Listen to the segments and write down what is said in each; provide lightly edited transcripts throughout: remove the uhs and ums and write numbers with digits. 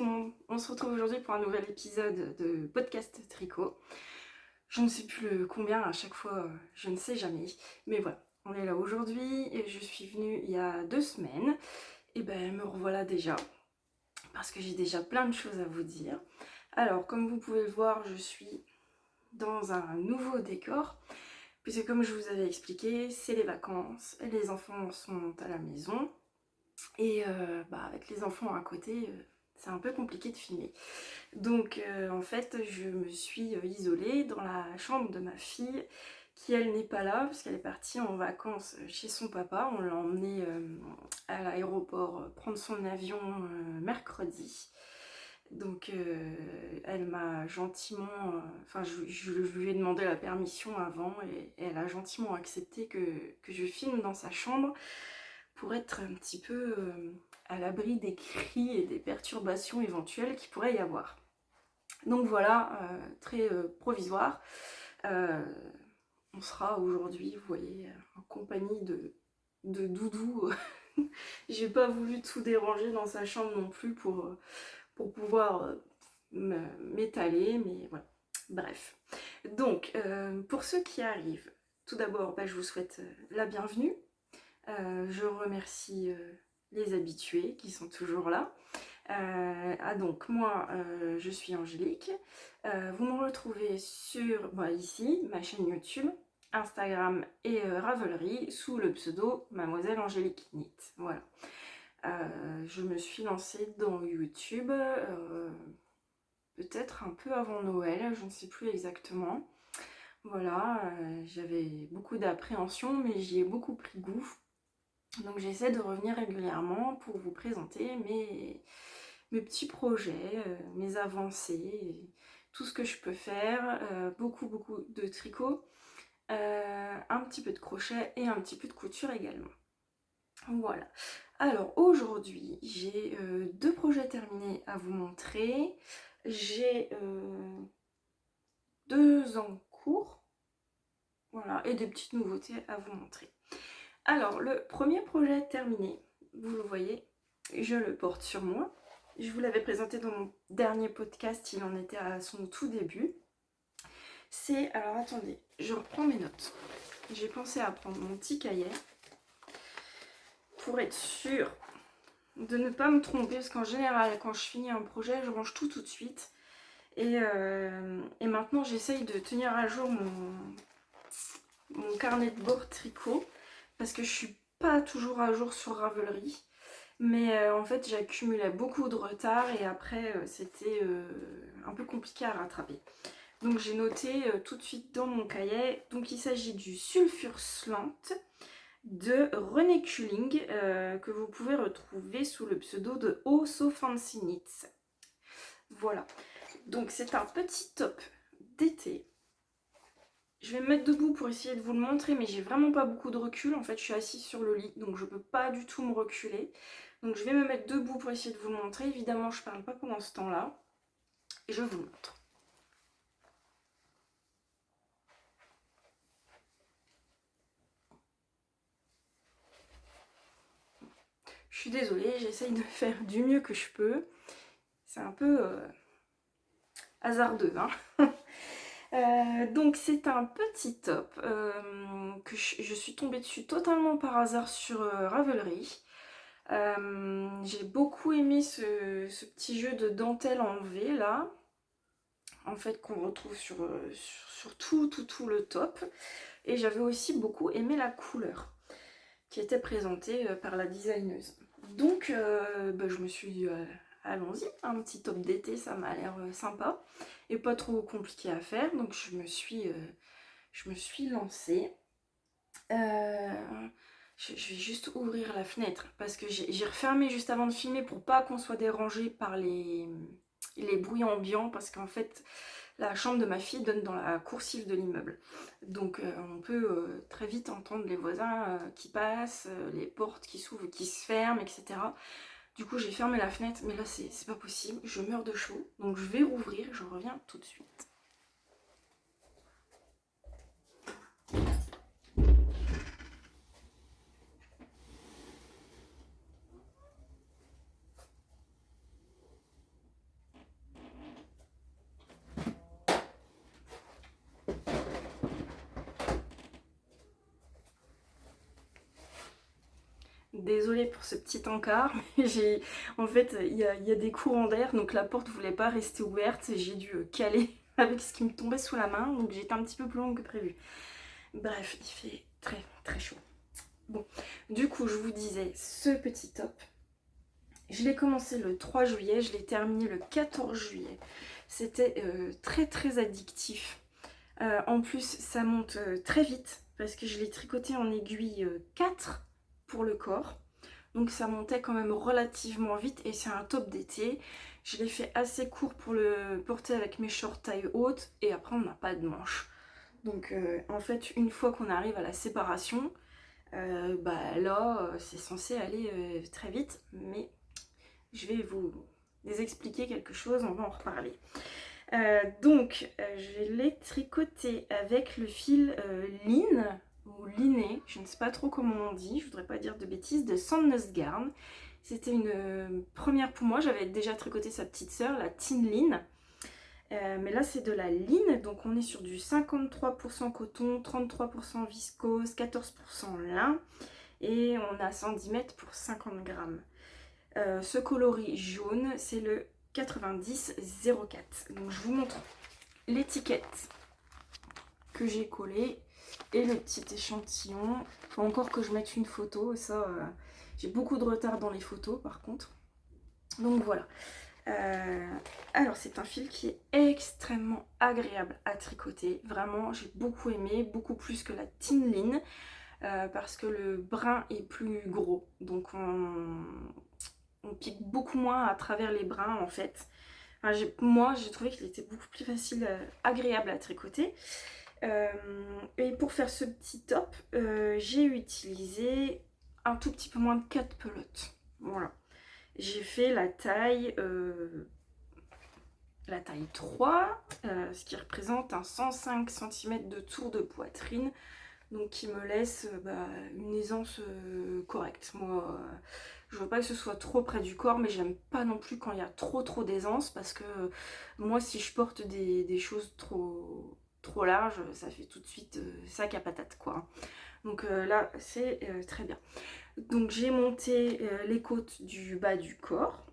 monde, on se retrouve aujourd'hui pour un nouvel épisode de podcast tricot. Je ne sais plus le combien à chaque fois, je ne sais jamais, mais voilà, on est là aujourd'hui et je suis venue il y a 2 semaines et me revoilà déjà parce que j'ai déjà plein de choses à vous dire. Alors comme vous pouvez le voir, je suis dans un nouveau décor puisque comme je vous avais expliqué, c'est les vacances, les enfants sont à la maison. Et avec les enfants à côté, c'est un peu compliqué de filmer. Donc en fait, je me suis isolée dans la chambre de ma fille, qui elle n'est pas là, parce qu'elle est partie en vacances chez son papa. On l'a emmenée à l'aéroport prendre son avion mercredi. Donc elle m'a gentiment, je lui ai demandé la permission avant et elle a gentiment accepté que je filme dans sa chambre pour être un petit peu à l'abri des cris et des perturbations éventuelles qu'il pourrait y avoir. Donc voilà, très provisoire. On sera aujourd'hui, vous voyez, en compagnie de Doudou. J'ai pas voulu tout déranger dans sa chambre non plus pour pouvoir m'étaler, mais voilà. Bref. Donc, pour ceux qui arrivent, tout d'abord, je vous souhaite la bienvenue. Je remercie les habitués qui sont toujours là. Donc moi je suis Angélique. Vous me retrouvez sur ici ma chaîne YouTube, Instagram et Ravelry sous le pseudo Mademoiselle Angélique Knit. Voilà. Je me suis lancée dans YouTube peut-être un peu avant Noël, je ne sais plus exactement. Voilà, j'avais beaucoup d'appréhension mais j'y ai beaucoup pris goût. Donc j'essaie de revenir régulièrement pour vous présenter mes petits projets, mes avancées, tout ce que je peux faire, beaucoup de tricot, un petit peu de crochet et un petit peu de couture également. Voilà. Alors aujourd'hui j'ai 2 projets terminés à vous montrer. J'ai 2 en cours, voilà, et des petites nouveautés à vous montrer. Alors, le premier projet terminé, vous le voyez, je le porte sur moi. Je vous l'avais présenté dans mon dernier podcast, il en était à son tout début. C'est, alors attendez, je reprends mes notes. J'ai pensé à prendre mon petit cahier pour être sûre de ne pas me tromper, parce qu'en général, quand je finis un projet, je range tout de suite. Et maintenant, j'essaye de tenir à jour mon carnet de bord tricot, parce que je suis pas toujours à jour sur Ravelry, mais en fait j'accumulais beaucoup de retard et après c'était un peu compliqué à rattraper. Donc j'ai noté tout de suite dans mon cahier. Donc il s'agit du Sulfur Slant de René Kulling, que vous pouvez retrouver sous le pseudo de Oh So Fancy Knits. Voilà, donc c'est un petit top d'été. Je vais me mettre debout pour essayer de vous le montrer, mais j'ai vraiment pas beaucoup de recul. En fait, je suis assise sur le lit, donc je peux pas du tout me reculer. Donc je vais me mettre debout pour essayer de vous le montrer. Évidemment, je parle pas pendant ce temps-là. Et je vous montre. Je suis désolée, j'essaye de faire du mieux que je peux. C'est un peu hasardeux, hein. Donc c'est un petit top que je suis tombée dessus totalement par hasard sur Ravelry. J'ai beaucoup aimé ce petit jeu de dentelle en V là, en fait, qu'on retrouve sur tout le top. Et j'avais aussi beaucoup aimé la couleur qui était présentée par la designeuse. Donc je me suis dit allons-y, un petit top d'été, ça m'a l'air sympa et pas trop compliqué à faire. Donc je me suis lancée. Je vais juste ouvrir la fenêtre parce que j'ai refermé juste avant de filmer pour pas qu'on soit dérangé par les bruits ambiants, parce qu'en fait la chambre de ma fille donne dans la coursive de l'immeuble. Donc on peut très vite entendre les voisins qui passent, les portes qui s'ouvrent, qui se ferment, etc. Du coup j'ai fermé la fenêtre, mais là c'est pas possible, je meurs de chaud. Donc je vais rouvrir, je reviens tout de suite. désolée pour ce petit encart, mais en fait, il y a des courants d'air, donc la porte voulait pas rester ouverte, et j'ai dû caler avec ce qui me tombait sous la main, donc j'étais un petit peu plus longue que prévu. Bref, il fait très très chaud. Bon, du coup, je vous disais, ce petit top, je l'ai commencé le 3 juillet, je l'ai terminé le 14 juillet. C'était très très addictif. En plus, ça monte très vite parce que je l'ai tricoté en aiguille 4 pour le corps. Donc ça montait quand même relativement vite et c'est un top d'été. Je l'ai fait assez court pour le porter avec mes shorts taille haute et après on n'a pas de manches. Donc en fait, une fois qu'on arrive à la séparation, là c'est censé aller très vite, mais je vais vous expliquer quelque chose, on va en reparler. Je l'ai tricoté avec le fil Line ou Liné, je ne sais pas trop comment on dit, je voudrais pas dire de bêtises, de Sandnes Garn. C'était une première pour moi, j'avais déjà tricoté sa petite sœur, la Tin Line. Mais là c'est de la Line, donc on est sur du 53% coton, 33% viscose, 14% lin et on a 110 mètres pour 50 grammes. Ce coloris jaune, c'est le 90-04. Donc je vous montre l'étiquette que j'ai collée et le petit échantillon. Faut encore que je mette une photo, ça j'ai beaucoup de retard dans les photos par contre. Donc voilà. Alors c'est un fil qui est extrêmement agréable à tricoter. Vraiment, j'ai beaucoup aimé, beaucoup plus que la Tin Line. Parce que le brin est plus gros. Donc on pique beaucoup moins à travers les brins en fait. Enfin, moi j'ai trouvé qu'il était beaucoup plus facile, agréable à tricoter. Et pour faire ce petit top, j'ai utilisé un tout petit peu moins de 4 pelotes. Voilà. J'ai fait la taille 3, ce qui représente un 105 cm de tour de poitrine. Donc qui me laisse une aisance correcte. Moi, je veux pas que ce soit trop près du corps, mais j'aime pas non plus quand il y a trop d'aisance, parce que moi, si je porte des choses trop larges, ça fait tout de suite sac à patate, quoi. Donc là, c'est très bien. Donc j'ai monté les côtes du bas du corps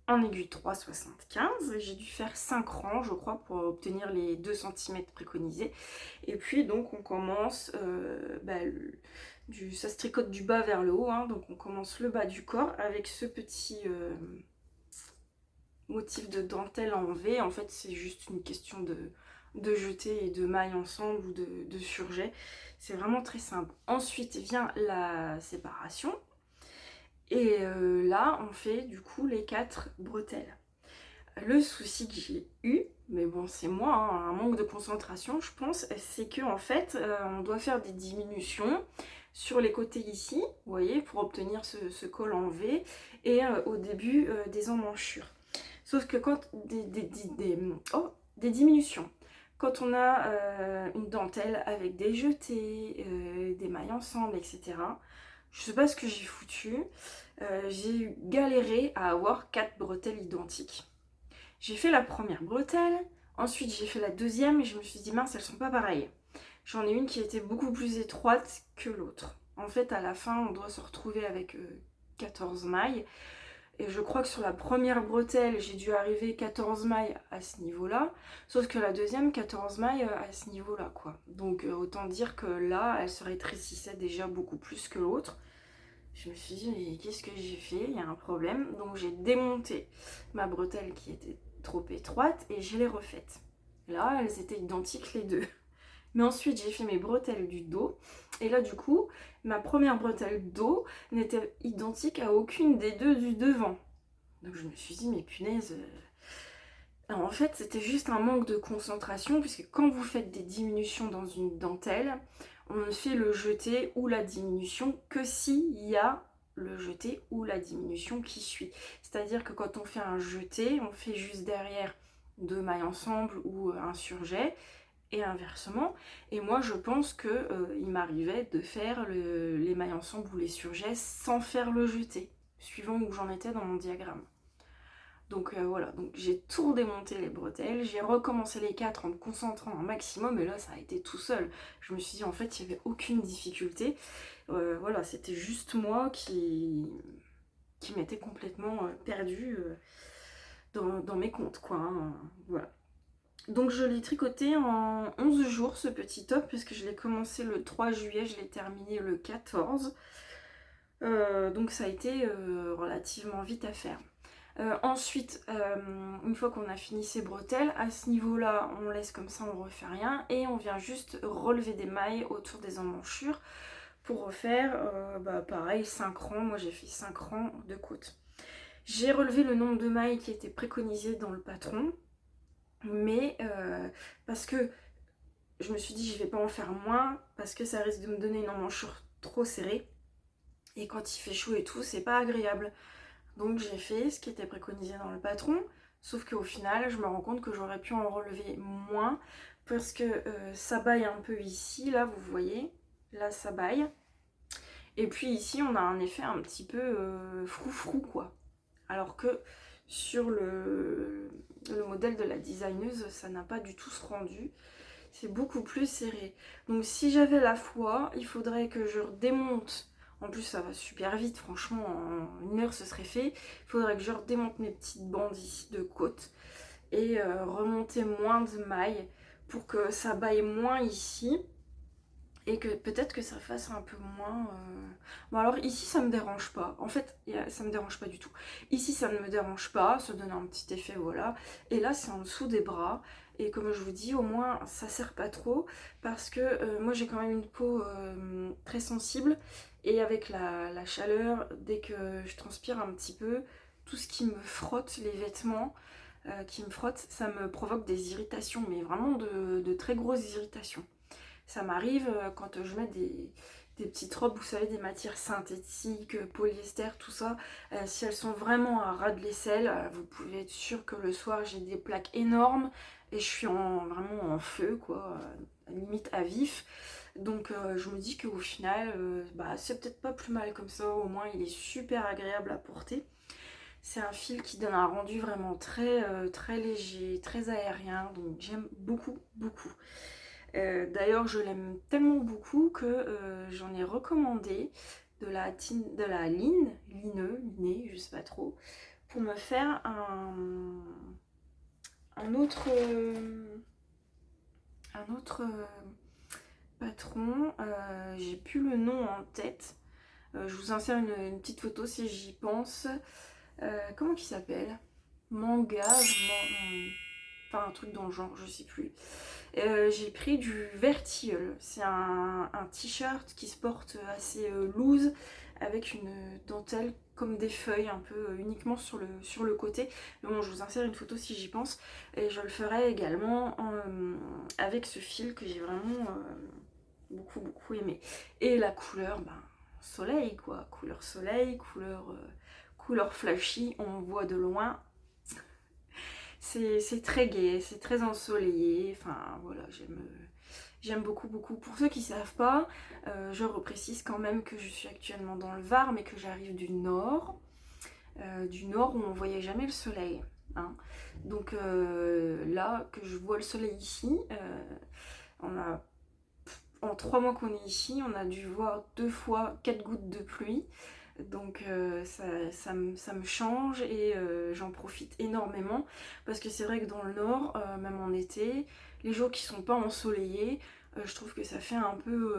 en aiguille 3,75. J'ai dû faire 5 rangs, je crois, pour obtenir les 2 cm préconisés. Et puis, donc, on commence, ça se tricote du bas vers le haut, hein, donc on commence le bas du corps avec ce petit motif de dentelle en V. En fait, c'est juste une question de jeter et de maille ensemble ou de surjet. C'est vraiment très simple. Ensuite vient la séparation. Et là, on fait du coup les 4 bretelles. Le souci que j'ai eu, mais bon c'est moi, hein, un manque de concentration je pense, c'est que en fait on doit faire des diminutions sur les côtés ici, vous voyez, pour obtenir ce col en V, et au début des emmanchures. Sauf que quand des diminutions, quand on a une dentelle avec des jetés, des mailles ensemble, etc. Je sais pas ce que j'ai foutu, j'ai galéré à avoir 4 bretelles identiques. J'ai fait la première bretelle, ensuite j'ai fait la deuxième et je me suis dit mince, elles sont pas pareilles. J'en ai une qui était beaucoup plus étroite que l'autre. En fait, à la fin, on doit se retrouver avec 14 mailles. Et je crois que sur la première bretelle, j'ai dû arriver 14 mailles à ce niveau-là. Sauf que la deuxième, 14 mailles à ce niveau-là, quoi. Donc autant dire que là, elle se rétrécissait déjà beaucoup plus que l'autre. Je me suis dit, mais qu'est-ce que j'ai fait? Il y a un problème. Donc j'ai démonté ma bretelle qui était trop étroite et je l'ai refaite. Là, elles étaient identiques les deux. Mais ensuite, j'ai fait mes bretelles du dos. Et là, du coup, ma première bretelle dos n'était identique à aucune des deux du devant. Donc je me suis dit, mais punaise. Alors, en fait, c'était juste un manque de concentration, puisque quand vous faites des diminutions dans une dentelle, on ne fait le jeté ou la diminution que s'il y a le jeté ou la diminution qui suit. C'est-à-dire que quand on fait un jeté, on fait juste derrière 2 mailles ensemble ou un surjet, et inversement. Et moi je pense que il m'arrivait de faire les mailles ensemble ou les surjets sans faire le jeté, suivant où j'en étais dans mon diagramme. Donc voilà, donc j'ai tout redémonté les bretelles, j'ai recommencé les 4 en me concentrant un maximum et là ça a été tout seul. Je me suis dit en fait il n'y avait aucune difficulté. Voilà, c'était juste moi qui m'était complètement perdue dans mes comptes quoi. Hein, voilà. Donc je l'ai tricoté en 11 jours ce petit top, puisque je l'ai commencé le 3 juillet, je l'ai terminé le 14. Donc ça a été relativement vite à faire. Ensuite, une fois qu'on a fini ces bretelles, à ce niveau-là, on laisse comme ça, on refait rien, et on vient juste relever des mailles autour des emmanchures pour refaire, pareil, 5 rangs. Moi j'ai fait 5 rangs de côte. J'ai relevé le nombre de mailles qui était préconisé dans le patron, mais parce que je me suis dit je vais pas en faire moins, parce que ça risque de me donner une emmanchure trop serrée, et quand il fait chaud et tout, c'est pas agréable. Donc j'ai fait ce qui était préconisé dans le patron, sauf qu'au final, je me rends compte que j'aurais pu en relever moins, parce que ça baille un peu ici, là vous voyez, là ça baille. Et puis ici, on a un effet un petit peu froufrou quoi. Alors que sur le modèle de la designeuse, ça n'a pas du tout ce rendu. C'est beaucoup plus serré. Donc si j'avais la foi, il faudrait que je redémonte. En plus ça va super vite, franchement en 1 heure ce serait fait. Il faudrait que je redémonte mes petites bandes ici de côte et remonter moins de mailles pour que ça baille moins ici. Et que peut-être que ça fasse un peu moins... Bon alors ici ça me dérange pas, en fait ça me dérange pas du tout. Ici ça ne me dérange pas, ça donne un petit effet voilà. Et là c'est en dessous des bras, et comme je vous dis au moins ça sert pas trop, parce que moi j'ai quand même une peau très sensible, et avec la chaleur, dès que je transpire un petit peu, tout ce qui me frotte les vêtements, qui me frotte, ça me provoque des irritations, mais vraiment de très grosses irritations. Ça m'arrive quand je mets des petites robes, vous savez, des matières synthétiques, polyester, tout ça. Si elles sont vraiment à ras de l'aisselle, vous pouvez être sûr que le soir j'ai des plaques énormes et je suis vraiment en feu, quoi, limite à vif. Donc je me dis qu'au final, c'est peut-être pas plus mal comme ça, au moins il est super agréable à porter. C'est un fil qui donne un rendu vraiment très léger, très aérien, donc j'aime beaucoup, beaucoup. D'ailleurs, je l'aime tellement beaucoup que j'en ai recommandé de la liné, je sais pas trop, pour me faire un autre, patron. J'ai plus le nom en tête. Je vous insère une petite photo si j'y pense. Comment il s'appelle? Manga, enfin un truc dans le genre, je sais plus. J'ai pris du Vertilleul. C'est un t-shirt qui se porte assez loose, avec une dentelle comme des feuilles, un peu uniquement sur le côté. Mais bon, je vous insère une photo si j'y pense. Et je le ferai également avec ce fil que j'ai vraiment beaucoup beaucoup aimé. Et la couleur, soleil quoi. Couleur soleil, couleur flashy, on voit de loin. C'est très gai, c'est très ensoleillé, enfin voilà, j'aime beaucoup beaucoup. Pour ceux qui ne savent pas, je reprécise quand même que je suis actuellement dans le Var, mais que j'arrive du nord où on ne voyait jamais le soleil. Hein. Donc là, que je vois le soleil ici, en 3 mois qu'on est ici, on a dû voir 2 fois 4 gouttes de pluie. Donc ça me change, et j'en profite énormément, parce que c'est vrai que dans le nord, même en été, les jours qui sont pas ensoleillés, je trouve que ça fait un peu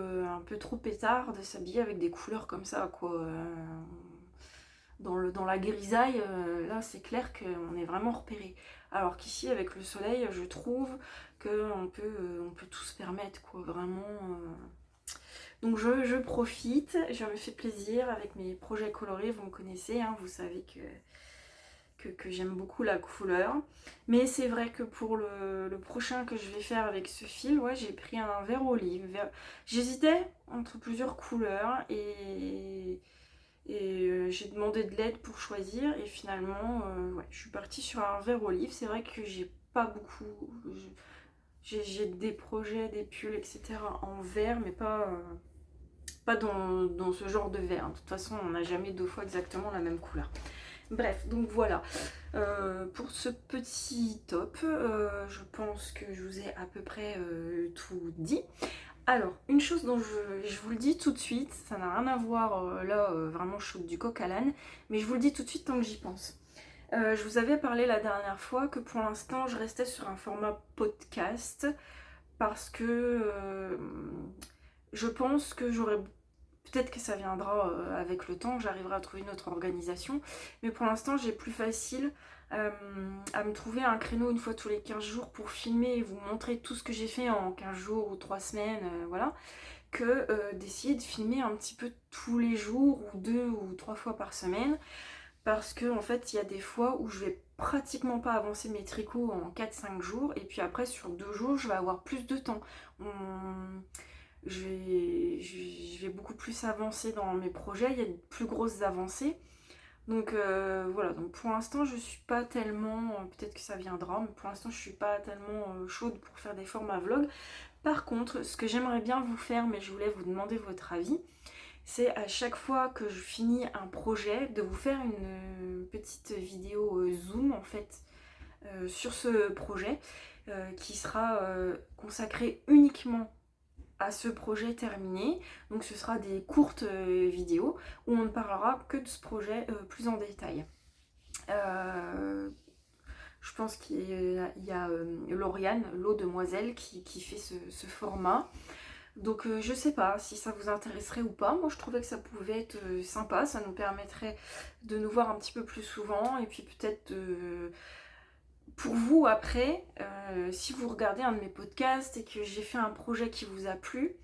trop pétard de s'habiller avec des couleurs comme ça quoi. Dans la grisaille, là c'est clair qu'on est vraiment repéré. Alors qu'ici avec le soleil, je trouve qu'on peut tout se permettre quoi, vraiment. Donc je profite, je me fais plaisir avec mes projets colorés, vous me connaissez, hein, vous savez que j'aime beaucoup la couleur. Mais c'est vrai que pour le prochain que je vais faire avec ce fil, ouais, j'ai pris un vert olive. J'hésitais entre plusieurs couleurs, et j'ai demandé de l'aide pour choisir, et finalement ouais, je suis partie sur un vert olive. C'est vrai que j'ai pas beaucoup... J'ai des projets, des pulls, etc. en vert, mais pas dans ce genre de vert. De toute façon, on n'a jamais 2 fois exactement la même couleur. Bref, donc voilà. Pour ce petit top, je pense que je vous ai à peu près tout dit. Alors, une chose dont je vous le dis tout de suite, ça n'a rien à voir, là, vraiment je saute du coq à l'âne, mais je vous le dis tout de suite tant que j'y pense. Je vous avais parlé la dernière fois que pour l'instant je restais sur un format podcast parce que je pense que j'aurais... Peut-être que ça viendra avec le temps, j'arriverai à trouver une autre organisation, mais pour l'instant j'ai plus facile à me trouver un créneau une fois tous les 15 jours pour filmer et vous montrer tout ce que j'ai fait en 15 jours ou 3 semaines, voilà, que d'essayer de filmer un petit peu tous les jours ou 2 ou 3 fois par semaine, parce que en fait il y a des fois où je vais pratiquement pas avancer mes tricots en 4-5 jours, et puis après sur 2 jours je vais avoir plus de temps. Je vais beaucoup plus avancer dans mes projets, il y a de plus grosses avancées. Donc voilà, donc pour l'instant je suis pas tellement, peut-être que ça viendra, mais pour l'instant je suis pas tellement chaude pour faire des formats vlog. Par contre, ce que j'aimerais bien vous faire, mais je voulais vous demander votre avis, c'est à chaque fois que je finis un projet, de vous faire une petite vidéo Zoom en fait sur ce projet qui sera consacré uniquement à ce projet terminé. Donc ce sera des courtes vidéos où on ne parlera que de ce projet plus en détail. Je pense qu'il y a Lauriane, l'eau demoiselle, qui fait ce format. Donc je sais pas si ça vous intéresserait ou pas. Moi je trouvais que ça pouvait être sympa, ça nous permettrait de nous voir un petit peu plus souvent, et puis peut-être pour vous après, si vous regardez un de mes podcasts et que j'ai fait un projet qui vous a plu,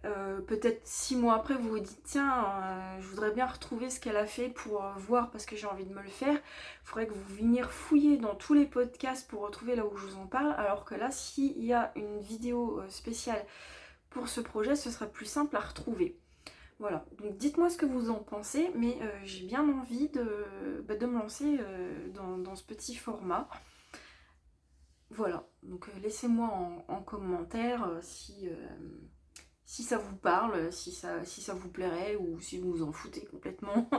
peut-être 6 mois après vous vous dites tiens, je voudrais bien retrouver ce qu'elle a fait pour voir parce que j'ai envie de me le faire. Il faudrait que vous veniez fouiller dans tous les podcasts pour retrouver là où je vous en parle, alors que là s'il y a une vidéo spéciale pour ce projet, ce sera plus simple à retrouver. Voilà, donc dites-moi ce que vous en pensez, mais j'ai bien envie de me lancer dans ce petit format. Voilà, donc laissez-moi en commentaire si ça vous parle, si ça vous plairait ou si vous vous en foutez complètement,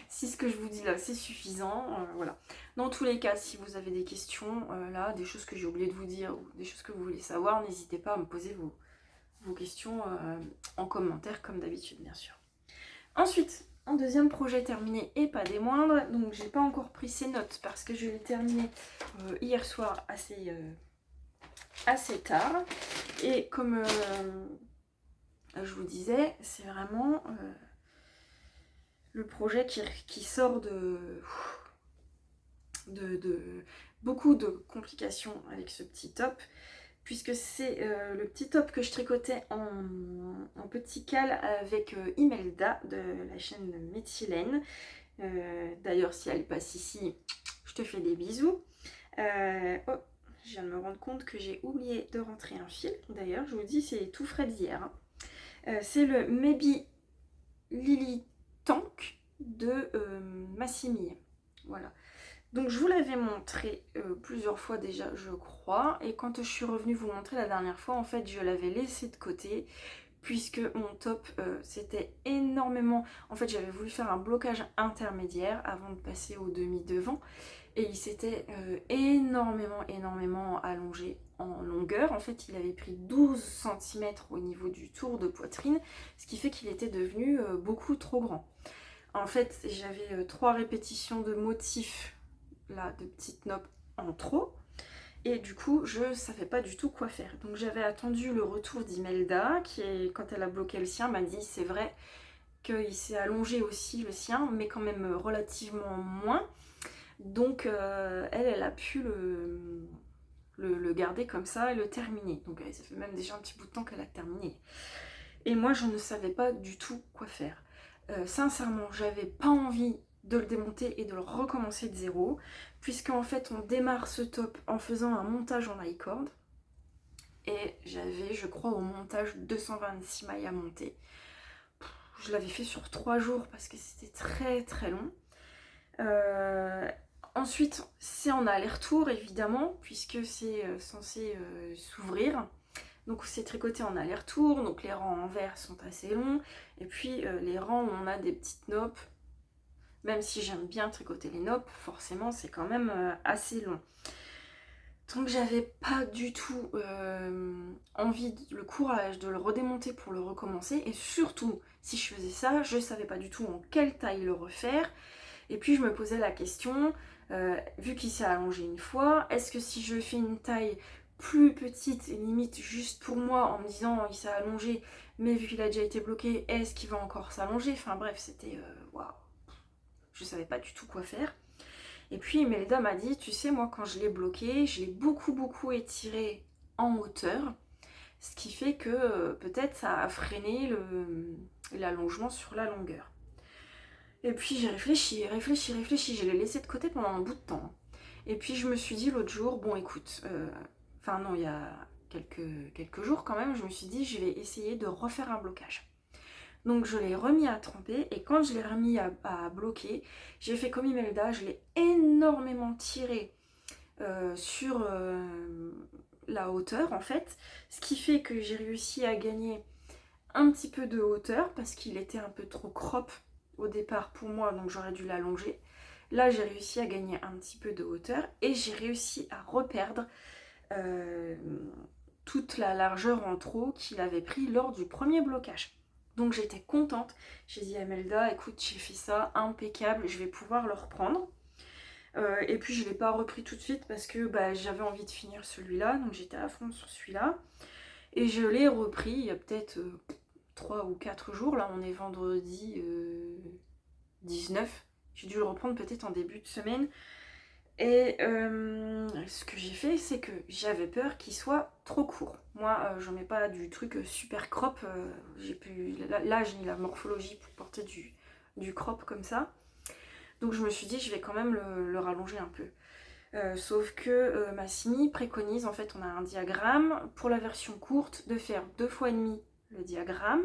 si ce que je vous dis là c'est suffisant, voilà. Dans tous les cas, si vous avez des questions, là, des choses que j'ai oublié de vous dire ou des choses que vous voulez savoir, n'hésitez pas à me poser vos questions en commentaire comme d'habitude, bien sûr. Ensuite, un deuxième projet terminé et pas des moindres, donc j'ai pas encore pris ces notes parce que je l'ai terminé hier soir assez tard, et comme je vous disais, c'est vraiment le projet qui sort de beaucoup de complications avec ce petit top, puisque c'est le petit top que je tricotais en petit cal avec Imelda de la chaîne Méthylène. D'ailleurs, si elle passe ici, je te fais des bisous. Oh, je viens de me rendre compte que j'ai oublié de rentrer un fil. D'ailleurs, je vous dis, c'est tout frais d'hier. C'est le Maybe Lily Tank de Massimi. Voilà. Donc je vous l'avais montré plusieurs fois déjà, je crois. Et quand je suis revenue vous montrer la dernière fois, en fait, je l'avais laissé de côté, puisque mon top, c'était énormément... En fait, j'avais voulu faire un blocage intermédiaire avant de passer au demi-devant. Et il s'était énormément allongé en longueur. En fait, il avait pris 12 cm au niveau du tour de poitrine, ce qui fait qu'il était devenu beaucoup trop grand. En fait, j'avais 3 répétitions de motifs, là, de petites notes en trop. Et du coup, je savais pas du tout quoi faire. Donc j'avais attendu le retour d'Imelda, quand elle a bloqué le sien, m'a dit c'est vrai qu'il s'est allongé aussi le sien, mais quand même relativement moins. Donc elle a pu le garder comme ça et le terminer. Donc ça fait même déjà un petit bout de temps qu'elle a terminé. Et moi je ne savais pas du tout quoi faire. Sincèrement, j'avais pas envie de le démonter et de le recommencer de zéro, puisqu'en fait on démarre ce top en faisant un montage en I-cord. Et j'avais, je crois, au montage 226 mailles à monter. Je l'avais fait sur 3 jours parce que c'était très long. Ensuite, c'est en aller-retour évidemment, puisque c'est censé s'ouvrir. Donc c'est tricoté en aller-retour, donc les rangs en vert sont assez longs. Et puis les rangs où on a des petites nopes, Même si j'aime bien tricoter les nopes, forcément c'est quand même assez long. Donc j'avais pas du tout envie, le courage de le redémonter pour le recommencer. Et surtout, si je faisais ça, je savais pas du tout en quelle taille le refaire. Et puis je me posais la question, vu qu'il s'est allongé une fois, est-ce que si je fais une taille plus petite, limite juste pour moi, en me disant il s'est allongé, mais vu qu'il a déjà été bloqué, est-ce qu'il va encore s'allonger? Enfin bref, c'était waouh, je savais pas du tout quoi faire. Et puis Imelda m'a dit, tu sais, moi quand je l'ai bloqué, je l'ai beaucoup étiré en hauteur, ce qui fait que peut-être ça a freiné l'allongement sur la longueur. Et puis j'ai réfléchi, je l'ai laissé de côté pendant un bout de temps. Et puis je me suis dit l'autre jour, bon écoute, enfin non, il y a quelques jours quand même, je me suis dit je vais essayer de refaire un blocage. Donc je l'ai remis à tremper et quand je l'ai remis à bloquer, j'ai fait comme Imelda, je l'ai énormément tiré sur la hauteur en fait, ce qui fait que j'ai réussi à gagner un petit peu de hauteur parce qu'il était un peu trop crop au départ pour moi, donc j'aurais dû l'allonger. Là j'ai réussi à gagner un petit peu de hauteur et j'ai réussi à reperdre euh, toute la largeur en trop qu'il avait pris lors du premier blocage. Donc j'étais contente, j'ai dit à Melda, écoute j'ai fait ça, impeccable, je vais pouvoir le reprendre. Et puis je ne l'ai pas repris tout de suite parce que j'avais envie de finir celui-là, donc j'étais à fond sur celui-là. Et je l'ai repris il y a peut-être 3 ou 4 jours, là on est vendredi 19, j'ai dû le reprendre peut-être en début de semaine. Et ce que j'ai fait, c'est que j'avais peur qu'il soit trop court. Moi, je mets pas du truc super crop, j'ai plus l'âge ni la morphologie pour porter du crop comme ça. Donc je me suis dit, je vais quand même le rallonger un peu. Sauf que Massimi préconise, en fait on a un diagramme pour la version courte de faire 2 fois et demi le diagramme,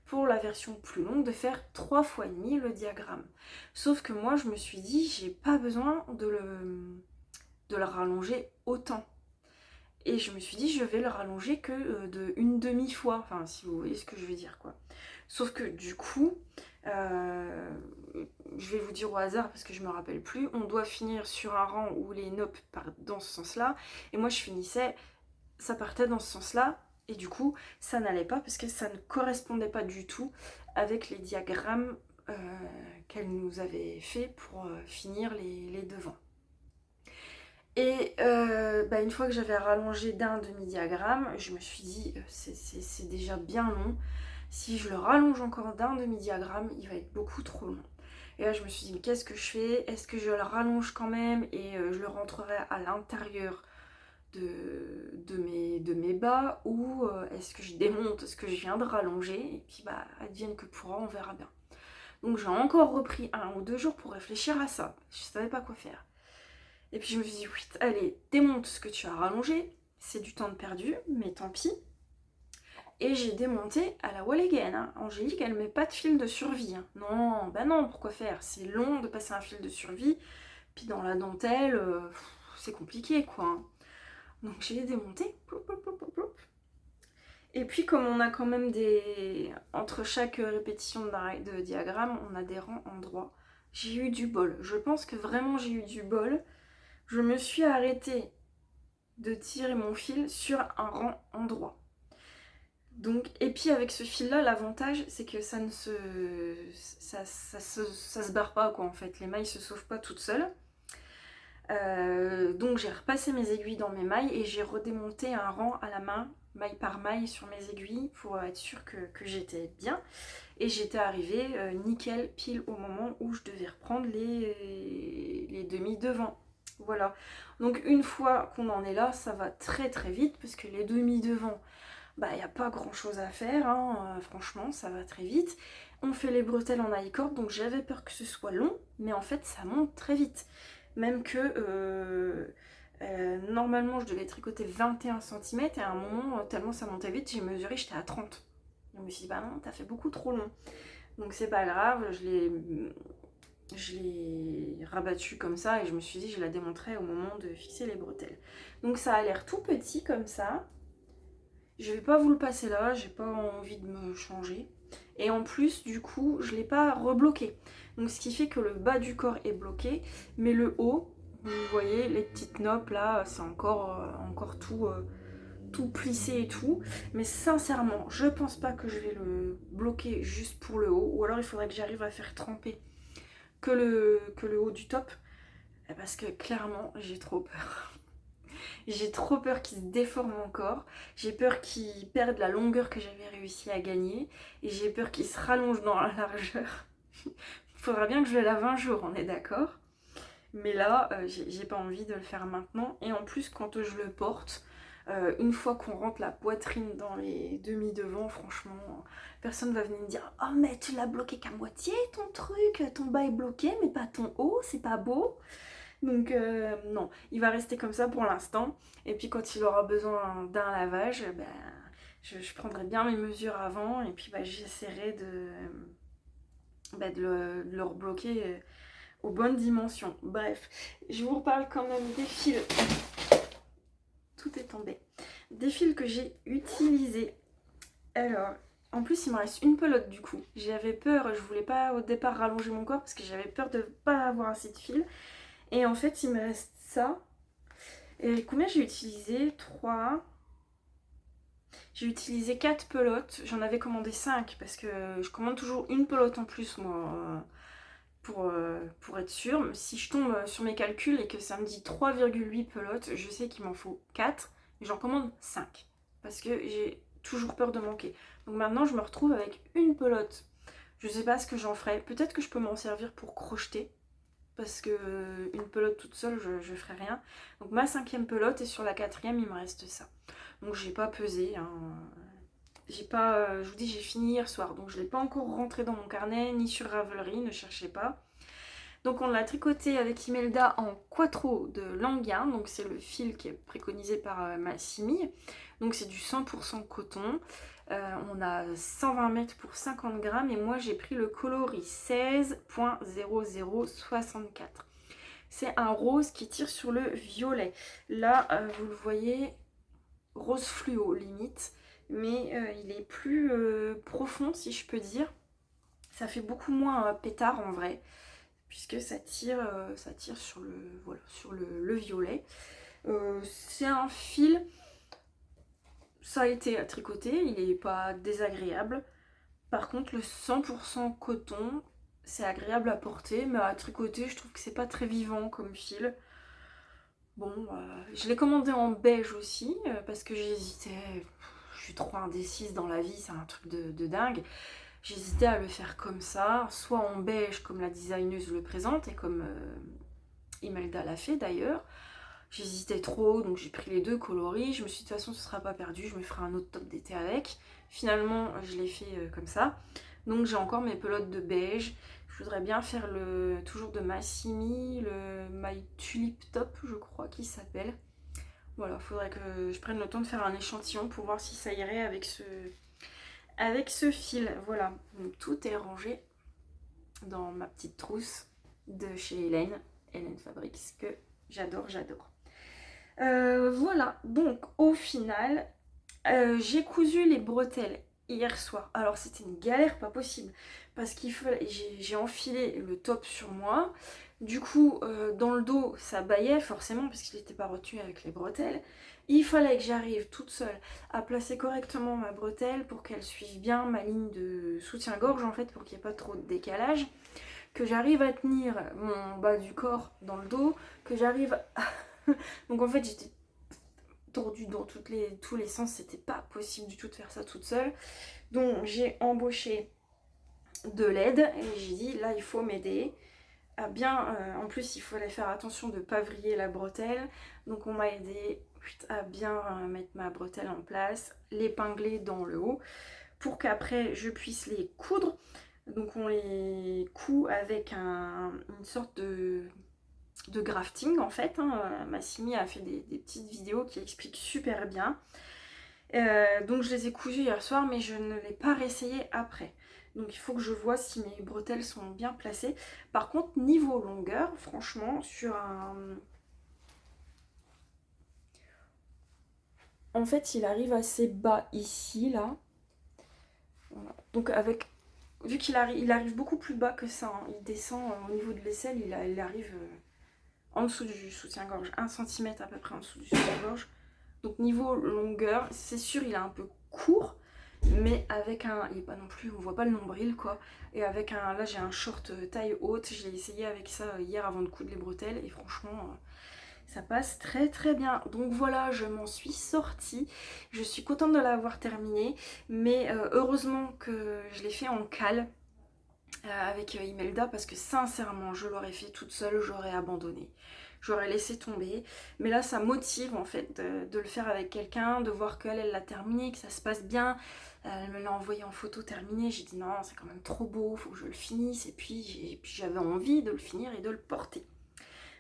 pour la version plus longue de faire 3 fois et demi le diagramme. Sauf que moi je me suis dit j'ai pas besoin de le rallonger autant. Et je me suis dit je vais le rallonger que de une demi-fois, enfin si vous voyez ce que je veux dire quoi. Sauf que du coup, je vais vous dire au hasard parce que je me rappelle plus, on doit finir sur un rang où les nopes partent dans ce sens-là, et moi je finissais, ça partait dans ce sens-là, et du coup ça n'allait pas parce que ça ne correspondait pas du tout avec les diagrammes qu'elle nous avait fait pour finir les devants. Et une fois que j'avais rallongé d'un demi-diagramme, je me suis dit, c'est déjà bien long. Si je le rallonge encore d'un demi-diagramme, il va être beaucoup trop long. Et là, je me suis dit, mais qu'est-ce que je fais? Est-ce que je le rallonge quand même et je le rentrerai à l'intérieur de mes bas, ou est-ce que je démonte ce que je viens de rallonger et puis advienne que pourra, on verra bien. Donc j'ai encore repris 1 ou 2 jours pour réfléchir à ça. Je savais pas quoi faire. Et puis je me suis dit, oui, allez, démonte ce que tu as rallongé, c'est du temps de perdu, mais tant pis. Et j'ai démonté à la wall again. Hein. Angélique, elle met pas de fil de survie. Hein. Non, non, pourquoi faire? C'est long de passer un fil de survie, puis dans la dentelle, c'est compliqué quoi. Hein. Donc j'ai démonté, ploup, ploup, ploup, ploup, ploup. Et puis comme on a quand même entre chaque répétition de diagramme, on a des rangs en droit. J'ai eu du bol. Je pense que vraiment j'ai eu du bol. Je me suis arrêtée de tirer mon fil sur un rang en droit. Donc, et puis avec ce fil là, l'avantage c'est que ça se barre pas quoi en fait, les mailles se sauvent pas toutes seules. Donc j'ai repassé mes aiguilles dans mes mailles et j'ai redémonté un rang à la main, maille par maille sur mes aiguilles pour être sûre que j'étais bien. Et j'étais arrivée nickel pile au moment où je devais reprendre les demi devant. Voilà, donc une fois qu'on en est là, ça va très très vite parce que les demi devant, il n'y a pas grand chose à faire, hein, franchement ça va très vite. On fait les bretelles en I-cord, donc j'avais peur que ce soit long, mais en fait ça monte très vite. Même que normalement je devais tricoter 21 cm et à un moment, tellement ça montait vite, j'ai mesuré, j'étais à 30. Je me suis dit, bah non, t'as fait beaucoup trop long. Donc c'est pas grave, je l'ai rabattu comme ça et je me suis dit, je la démonterai au moment de fixer les bretelles. Donc ça a l'air tout petit comme ça. Je vais pas vous le passer là, j'ai pas envie de me changer. Et en plus, du coup, je ne l'ai pas rebloqué. Donc ce qui fait que le bas du corps est bloqué, mais le haut, vous voyez, les petites noppes là, c'est encore tout plissé et tout. Mais sincèrement, je pense pas que je vais le bloquer juste pour le haut. Ou alors il faudrait que j'arrive à faire tremper que le haut du top. Parce que clairement, j'ai trop peur. J'ai trop peur qu'il se déforme encore. J'ai peur qu'il perde la longueur que j'avais réussi à gagner. Et j'ai peur qu'il se rallonge dans la largeur. Il faudra bien que je le lave un jour, on est d'accord. Mais là, j'ai pas envie de le faire maintenant. Et en plus, quand je le porte, une fois qu'on rentre la poitrine dans les demi-devants, franchement, personne va venir me dire « Oh, mais tu l'as bloqué qu'à moitié ton truc, ton bas est bloqué, mais pas ton haut, c'est pas beau !» Donc non, il va rester comme ça pour l'instant. Et puis quand il aura besoin d'un lavage, ben, je prendrai bien mes mesures avant. Et puis ben, j'essaierai de le rebloquer aux bonnes dimensions. Bref, je vous reparle quand même des fils. Tout est tombé. Des fils que j'ai utilisés. Alors, en plus il me reste une pelote du coup. J'avais peur, je voulais pas au départ rallonger mon corps parce que j'avais peur de pas avoir assez de fils. Et en fait il me reste ça. Et combien j'ai utilisé? 3. J'ai utilisé 4 pelotes. J'en avais commandé 5 parce que je commande toujours une pelote en plus moi. Pour être sûre, si je tombe sur mes calculs et que ça me dit 3,8 pelotes, je sais qu'il m'en faut 4, mais j'en commande 5 parce que j'ai toujours peur de manquer. Donc maintenant je me retrouve avec une pelote. Je sais pas ce que j'en ferai. Peut-être que je peux m'en servir pour crocheter parce que une pelote toute seule je ferai rien. Donc ma 5e pelote et sur la 4e il me reste ça. Donc j'ai pas pesé, hein. J'ai pas, je vous dis, j'ai fini hier soir, donc je ne l'ai pas encore rentré dans mon carnet, ni sur Ravelry, ne cherchez pas. Donc on l'a tricoté avec Imelda en quattro de Languin, donc c'est le fil qui est préconisé par Massimi. Donc c'est du 100% coton. On a 120 mètres pour 50 grammes et moi j'ai pris le coloris 16.0064. C'est un rose qui tire sur le violet. Là, vous le voyez, rose fluo limite. Mais il est plus profond si je peux dire. Ça fait beaucoup moins pétard en vrai, puisque ça tire sur le violet. C'est un fil, ça a été à tricoter, il n'est pas désagréable. Par contre le 100% coton, c'est agréable à porter, mais à tricoter je trouve que c'est pas très vivant comme fil. Bon, je l'ai commandé en beige aussi, parce que j'hésitais. Je suis trop indécise dans la vie, c'est un truc de dingue. J'hésitais à le faire comme ça, soit en beige comme la designeuse le présente et comme Imelda l'a fait d'ailleurs. J'hésitais trop, donc j'ai pris les deux coloris. Je me suis dit de toute façon ce sera pas perdu, je me ferai un autre top d'été avec. Finalement je l'ai fait comme ça. Donc j'ai encore mes pelotes de beige. Je voudrais bien faire toujours de Massimi, le My Tulip Top je crois qu'il s'appelle. Voilà, faudrait que je prenne le temps de faire un échantillon pour voir si ça irait avec ce fil. Voilà, donc tout est rangé dans ma petite trousse de chez Hélène Fabrics, que j'adore. Voilà, donc au final, j'ai cousu les bretelles hier soir. Alors c'était une galère pas possible, parce j'ai enfilé le top sur moi. Du coup, dans le dos, ça baillait forcément parce qu'il n'était pas retenu avec les bretelles. Il fallait que j'arrive toute seule à placer correctement ma bretelle pour qu'elle suive bien ma ligne de soutien-gorge en fait, pour qu'il n'y ait pas trop de décalage. Que j'arrive à tenir mon bas du corps dans le dos, que j'arrive à... Donc en fait j'étais tordue dans tous les sens, c'était pas possible du tout de faire ça toute seule. Donc j'ai embauché de l'aide et j'ai dit là il faut m'aider à bien, en plus il fallait faire attention de ne pas vriller la bretelle, donc on m'a aidé à bien mettre ma bretelle en place, l'épingler dans le haut pour qu'après je puisse les coudre. Donc on les coud avec une sorte de grafting en fait, hein. Massimi a fait des petites vidéos qui expliquent super bien. Donc je les ai cousus hier soir mais je ne l'ai pas réessayé après. Donc il faut que je vois si mes bretelles sont bien placées. Par contre niveau longueur, franchement sur un... En fait il arrive assez bas ici là. Voilà. Donc vu qu'il il arrive beaucoup plus bas que ça, hein, il descend au niveau de l'aisselle, il arrive en dessous du soutien-gorge, 1 cm à peu près en dessous du soutien-gorge. Donc niveau longueur, c'est sûr il est un peu court, mais avec il est pas non plus, on voit pas le nombril quoi. Et avec là j'ai un short taille haute, j'ai essayé avec ça hier avant de coudre les bretelles et franchement ça passe très très bien. Donc voilà, je m'en suis sortie, je suis contente de l'avoir terminé, mais heureusement que je l'ai fait en cale avec Imelda parce que sincèrement je l'aurais fait toute seule, j'aurais abandonné. J'aurais laissé tomber, mais là ça motive en fait de le faire avec quelqu'un, de voir qu'elle elle l'a terminé, que ça se passe bien. Elle me l'a envoyé en photo terminée, j'ai dit non c'est quand même trop beau, faut que je le finisse, et puis j'avais envie de le finir et de le porter.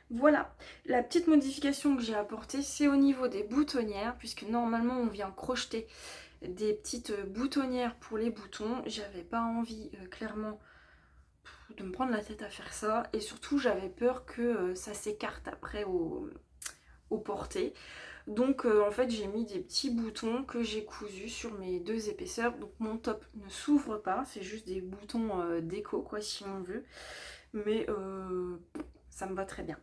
Voilà, la petite modification que j'ai apportée c'est au niveau des boutonnières, puisque normalement on vient crocheter des petites boutonnières pour les boutons. J'avais pas envie clairement de me prendre la tête à faire ça, et surtout j'avais peur que ça s'écarte après au porté. Donc en fait j'ai mis des petits boutons que j'ai cousus sur mes 2 épaisseurs. Donc mon top ne s'ouvre pas, c'est juste des boutons déco quoi si on veut, mais ça me va très bien.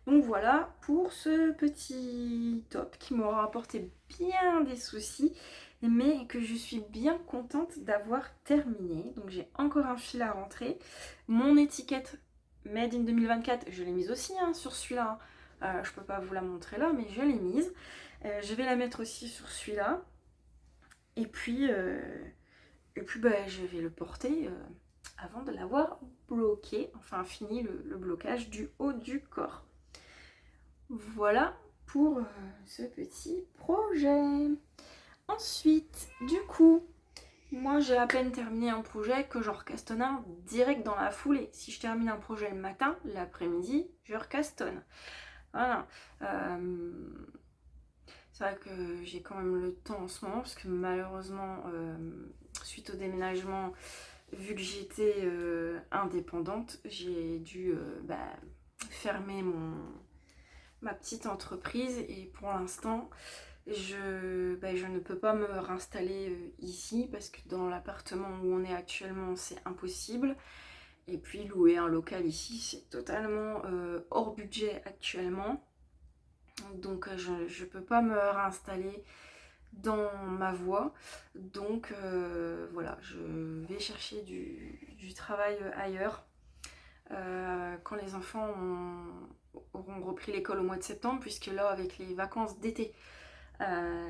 Donc voilà pour ce petit top qui m'aura apporté bien des soucis, mais que je suis bien contente d'avoir terminé. Donc j'ai encore un fil à rentrer. Mon étiquette Made in 2024, je l'ai mise aussi hein, sur celui-là. Je peux pas vous la montrer là, mais je l'ai mise. Je vais la mettre aussi sur celui-là. Et puis bah, je vais le porter avant de l'avoir bloqué, enfin fini le blocage du haut du corps. Voilà pour ce petit projet. Ensuite, du coup, moi j'ai à peine terminé un projet que j'en recastonne un direct dans la foulée. Si je termine un projet le matin, l'après-midi, je recastonne. Voilà. C'est vrai que j'ai quand même le temps en ce moment, parce que malheureusement, suite au déménagement, vu que j'étais indépendante, j'ai dû fermer ma petite entreprise, et pour l'instant je ne peux pas me réinstaller ici parce que dans l'appartement où on est actuellement c'est impossible, et puis louer un local ici c'est totalement hors budget actuellement, donc je peux pas me réinstaller dans ma voie. Donc voilà, je vais chercher du travail ailleurs quand les enfants auront repris l'école au mois de septembre, puisque là avec les vacances d'été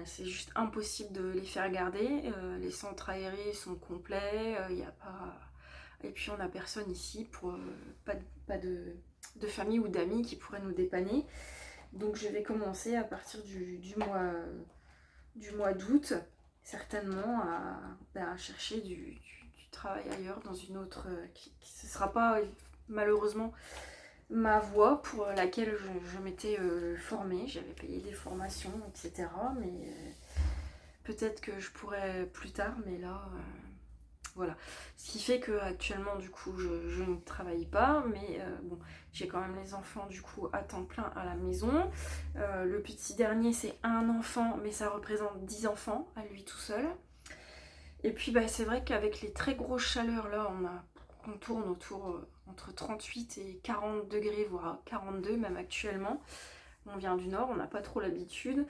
c'est juste impossible de les faire garder. Les centres aérés sont complets, y a pas... et puis on n'a personne ici, pas de famille ou d'amis qui pourraient nous dépanner. Donc je vais commencer à partir du mois d'août, certainement, à chercher du travail ailleurs, dans une autre... ce ne sera pas malheureusement ma voie pour laquelle je m'étais formée. J'avais payé des formations, etc. Mais peut-être que je pourrais plus tard, mais là, voilà. Ce qui fait que actuellement, du coup, je ne travaille pas, mais bon, j'ai quand même les enfants, du coup, à temps plein à la maison. Le petit dernier, c'est un enfant, mais ça représente 10 enfants à lui tout seul. Et puis, bah, c'est vrai qu'avec les très grosses chaleurs, là, on tourne autour entre 38 et 40 degrés, voire 42 même actuellement. On vient du nord, on n'a pas trop l'habitude.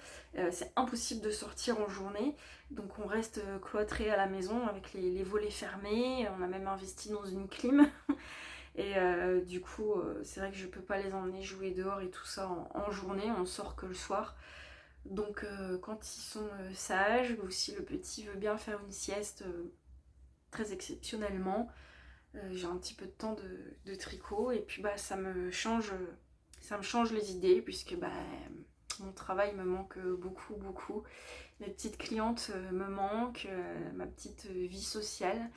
C'est impossible de sortir en journée, donc on reste cloîtré à la maison avec les volets fermés. On a même investi dans une clim. Et du coup, c'est vrai que je peux pas les emmener jouer dehors et tout ça en journée. On sort que le soir. Donc quand ils sont sages, ou si le petit veut bien faire une sieste, très exceptionnellement, j'ai un petit peu de temps de tricot, et puis bah ça me change les idées, puisque bah mon travail me manque beaucoup. Mes petites clientes me manquent, ma petite vie sociale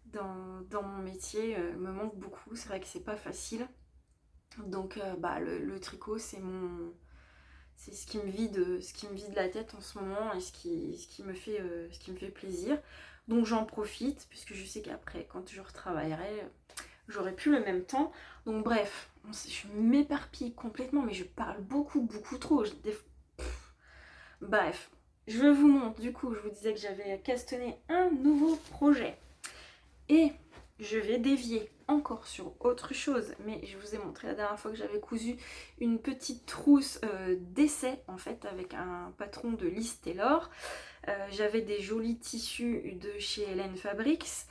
dans mon métier me manque beaucoup. C'est vrai que c'est pas facile. Donc bah le tricot c'est ce qui me vide la tête en ce moment, et ce qui me fait plaisir. Donc j'en profite, puisque je sais qu'après, quand je retravaillerai, j'aurai plus le même temps. Donc bref, je m'éparpille complètement, mais je parle beaucoup trop. Bref, je vous montre, du coup, je vous disais que j'avais castonné un nouveau projet. Et je vais dévier encore sur autre chose, mais je vous ai montré la dernière fois que j'avais cousu une petite trousse d'essai, en fait, avec un patron de Liz Taylor. J'avais des jolis tissus de chez Hélène Fabrics.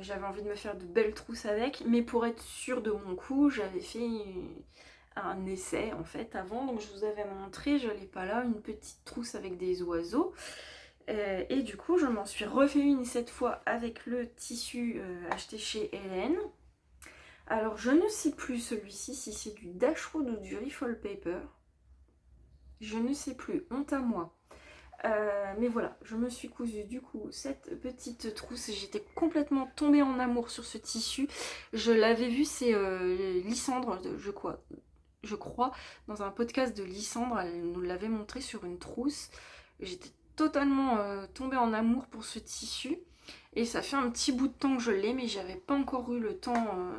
J'avais envie de me faire de belles trousses avec, mais pour être sûre de mon coup, j'avais fait un essai en fait avant, donc je vous avais montré, je l'ai pas là, une petite trousse avec des oiseaux. Et du coup, je m'en suis refait une cette fois avec le tissu acheté chez Hélène. Alors, je ne sais plus celui-ci, si c'est du Dashwood ou du Riffle Paper. Je ne sais plus, honte à moi. Mais voilà, je me suis cousu du coup cette petite trousse. J'étais complètement tombée en amour sur ce tissu. Je l'avais vu, c'est Lysandre, je crois, dans un podcast de Lysandre. Elle nous l'avait montré sur une trousse. J'étais totalement tombée en amour pour ce tissu. Et ça fait un petit bout de temps que je l'ai, mais j'avais pas encore eu le temps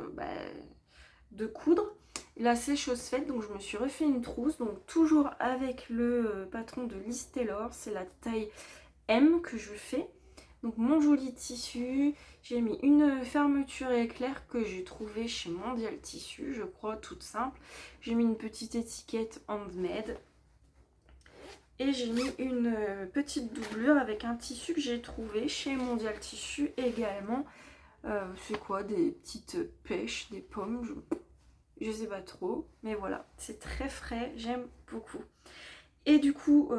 de coudre. Là c'est chose faite, donc je me suis refait une trousse, donc toujours avec le patron de Liz Taylor, c'est la taille M que je fais. Donc mon joli tissu, j'ai mis une fermeture éclair que j'ai trouvée chez Mondial Tissu, je crois, toute simple. J'ai mis une petite étiquette handmade. Et j'ai mis une petite doublure avec un tissu que j'ai trouvé chez Mondial Tissu également. C'est quoi, des petites pêches, des pommes, je sais pas trop, mais voilà, c'est très frais, j'aime beaucoup. Et du coup,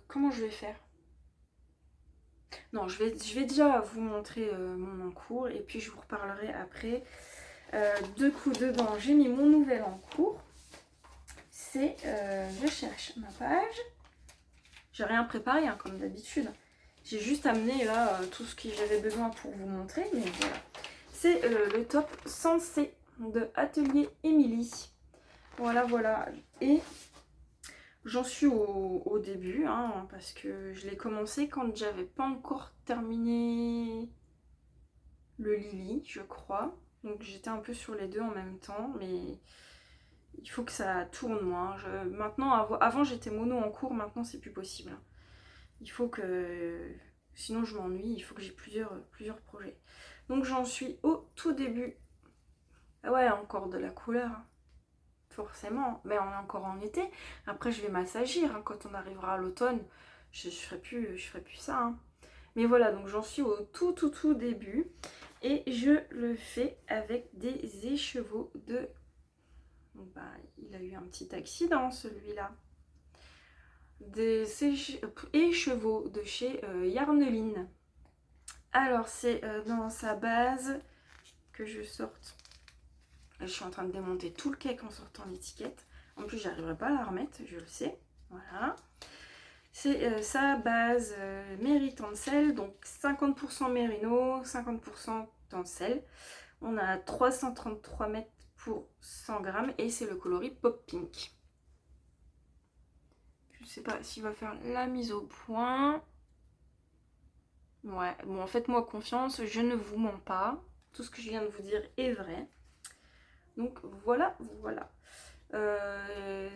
comment je vais faire? Non, je vais déjà vous montrer mon encours et puis je vous reparlerai après. Du coup, dedans, j'ai mis mon nouvel encours. C'est, je cherche ma page. J'ai rien préparé, hein, comme d'habitude. J'ai juste amené là tout ce que j'avais besoin pour vous montrer, mais voilà. C'est le top Sensé de Atelier Émilie. Voilà, voilà. Et j'en suis au début, hein, parce que je l'ai commencé quand j'avais pas encore terminé le Lily, je crois. Donc j'étais un peu sur les deux en même temps, mais il faut que ça tourne moi. Maintenant, avant j'étais mono en cours, maintenant c'est plus possible. Il faut que... Sinon je m'ennuie, il faut que j'ai plusieurs projets. Donc j'en suis au tout début. Ah ouais, encore de la couleur. Forcément. Mais on est encore en été. Après je vais m'assagir. Hein. Quand on arrivera à l'automne, je ferai plus ça. Hein. Mais voilà, donc j'en suis au tout début. Et je le fais avec des écheveaux de... Bah, il a eu un petit accident celui-là. Des écheveaux de chez Yarneline. Alors c'est dans sa base que je sorte. Je suis en train de démonter tout le cake en sortant l'étiquette. En plus j'arriverai pas à la remettre, je le sais. Voilà. C'est sa base Mary Tencel, donc 50% mérino, 50% Tencel. On a 333 mètres pour 100 grammes et c'est le coloris Pop Pink. Je sais pas s'il va faire la mise au point. Ouais, bon, faites-moi confiance, je ne vous mens pas. Tout ce que je viens de vous dire est vrai. Donc voilà.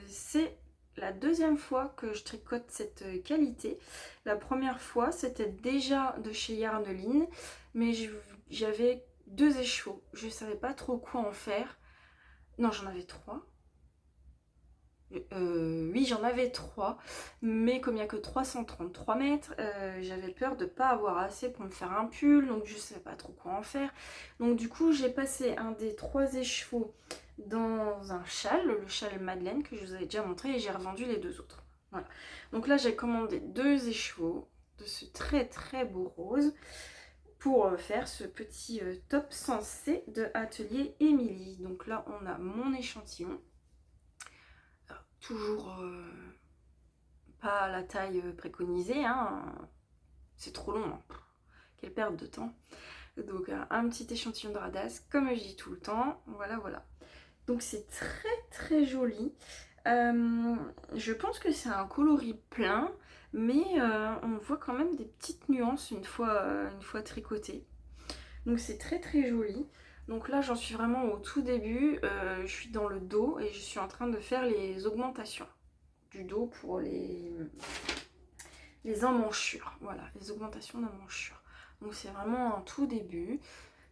C'est la deuxième fois que je tricote cette qualité. La première fois, c'était déjà de chez Yarneline, mais j'avais 2 écheveaux. Je ne savais pas trop quoi en faire. Non, j'en avais 3. Oui, j'en avais 3, mais comme il n'y a que 333 mètres, j'avais peur de ne pas avoir assez pour me faire un pull, donc je ne savais pas trop quoi en faire. Donc du coup, j'ai passé un des 3 écheveaux dans un châle, le châle Madeleine que je vous avais déjà montré, et j'ai revendu les 2 autres. Voilà. Donc là, j'ai commandé 2 écheveaux de ce très beau rose pour faire ce petit top sensé de Atelier Émilie. Donc là, on a mon échantillon. Toujours pas la taille préconisée, hein. C'est trop long, hein. Quelle perte de temps. Donc un petit échantillon de Radas, comme je dis tout le temps, voilà. Donc c'est très joli. Je pense que c'est un coloris plein, mais on voit quand même des petites nuances une fois tricoté. Donc c'est très joli. Donc là j'en suis vraiment au tout début, je suis dans le dos et je suis en train de faire les augmentations. du dos pour les emmanchures, voilà, les augmentations d'emmanchures. Donc c'est vraiment un tout début.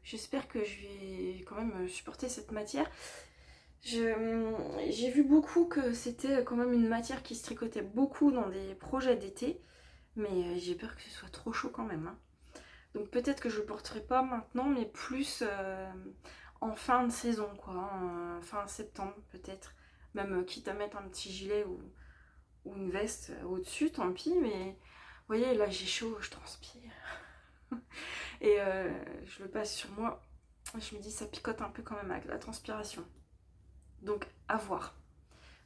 J'espère que je vais quand même supporter cette matière. J'ai vu beaucoup que c'était quand même une matière qui se tricotait beaucoup dans des projets d'été, mais j'ai peur que ce soit trop chaud quand même, hein. Donc peut-être que je ne porterai pas maintenant, mais plus en fin de saison, quoi, fin septembre peut-être. Même quitte à mettre un petit gilet ou une veste au-dessus, tant pis, mais vous voyez, là j'ai chaud, je transpire. Et je le passe sur moi, je me dis ça picote un peu quand même avec la transpiration. Donc à voir.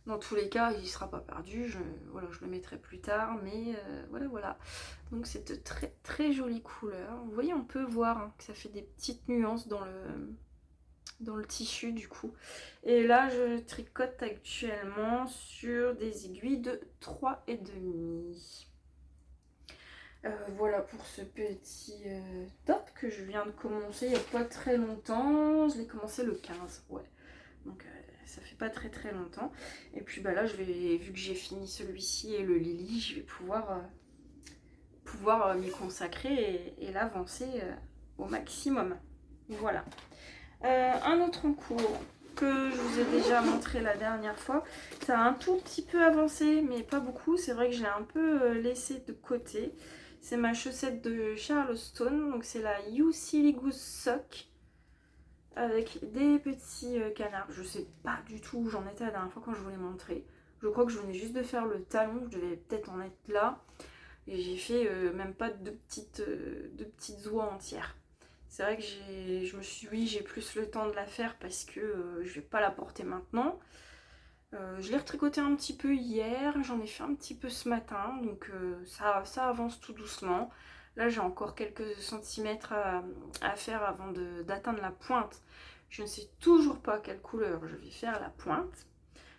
Dans tous les cas, il ne sera pas perdu, voilà, je le mettrai plus tard, mais voilà. Donc c'est de très très jolies couleurs. Vous voyez, on peut voir hein, que ça fait des petites nuances dans le tissu du coup. Et là, je tricote actuellement sur des aiguilles de 3,5. Voilà pour ce petit top que je viens de commencer il n'y a pas très longtemps. Je l'ai commencé le 15, ouais. Donc ça fait pas très très longtemps. Et puis bah là, vu que j'ai fini celui-ci et le Lily, je vais pouvoir m'y consacrer et l'avancer au maximum. Voilà. Un autre en cours que je vous ai déjà montré la dernière fois, ça a un tout petit peu avancé, mais pas beaucoup. C'est vrai que je l'ai un peu laissé de côté. C'est ma chaussette de Charleston, donc c'est la You Silly Goose Sock avec des petits canards. Je sais pas du tout où j'en étais la dernière fois quand je vous l'ai montré. Je crois que je venais juste de faire le talon, je devais peut-être en être là. Et j'ai fait même pas deux petites oies entières. C'est vrai que je me suis dit, j'ai plus le temps de la faire parce que je vais pas la porter maintenant. Je l'ai retricoté un petit peu hier, j'en ai fait un petit peu ce matin, donc ça avance tout doucement. Là j'ai encore quelques centimètres à faire avant d'atteindre la pointe. Je ne sais toujours pas quelle couleur je vais faire la pointe.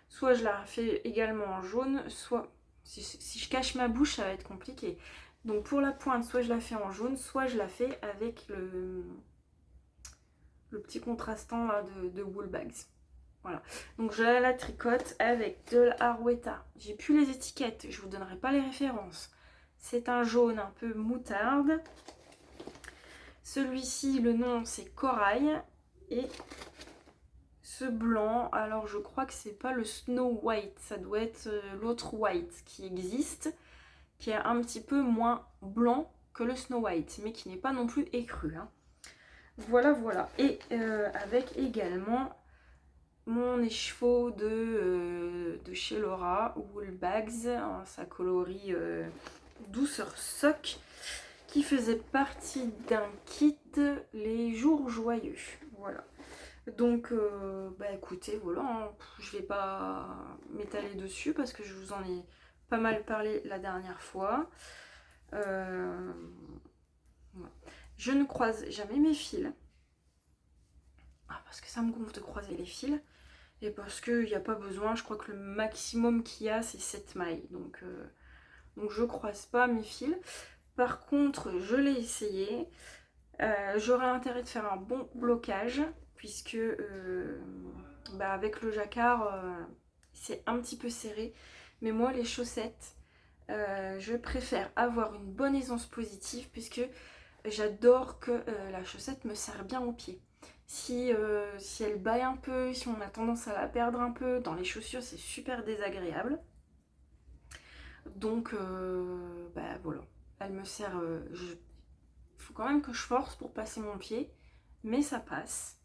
Soit je la fais également en jaune, soit si je cache ma bouche ça va être compliqué. Donc pour la pointe, soit je la fais en jaune, soit je la fais avec le petit contrastant là, de Woolbags. Voilà, donc je la tricote avec de l'Arwetta. J'ai plus les étiquettes, je vous donnerai pas les références. C'est un jaune un peu moutarde. Celui-ci, le nom c'est Corail. Et ce blanc, alors je crois que c'est pas le Snow White, ça doit être l'autre white qui existe, qui est un petit peu moins blanc que le Snow White, mais qui n'est pas non plus écru, hein. Voilà. Et avec également mon écheveau de chez Laura, Woolbags, en sa coloris douceur sock, qui faisait partie d'un kit Les Jours Joyeux. Voilà. Donc, bah écoutez, voilà, hein, je vais pas m'étaler dessus parce que je vous en ai pas mal parlé la dernière fois. Voilà. Je ne croise jamais mes fils. Parce que ça me gonfle de croiser les fils. Et parce qu'il n'y a pas besoin, je crois que le maximum qu'il y a c'est 7 mailles. Donc je croise pas mes fils. Par contre, je l'ai essayé. J'aurais intérêt de faire un bon blocage. Puisque avec le jacquard, c'est un petit peu serré. Mais moi, les chaussettes, je préfère avoir une bonne aisance positive. Puisque j'adore que la chaussette me serre bien au pied. Si elle baille un peu, si on a tendance à la perdre un peu, dans les chaussures c'est super désagréable. Donc voilà, elle me sert, il faut quand même que je force pour passer mon pied, mais ça passe.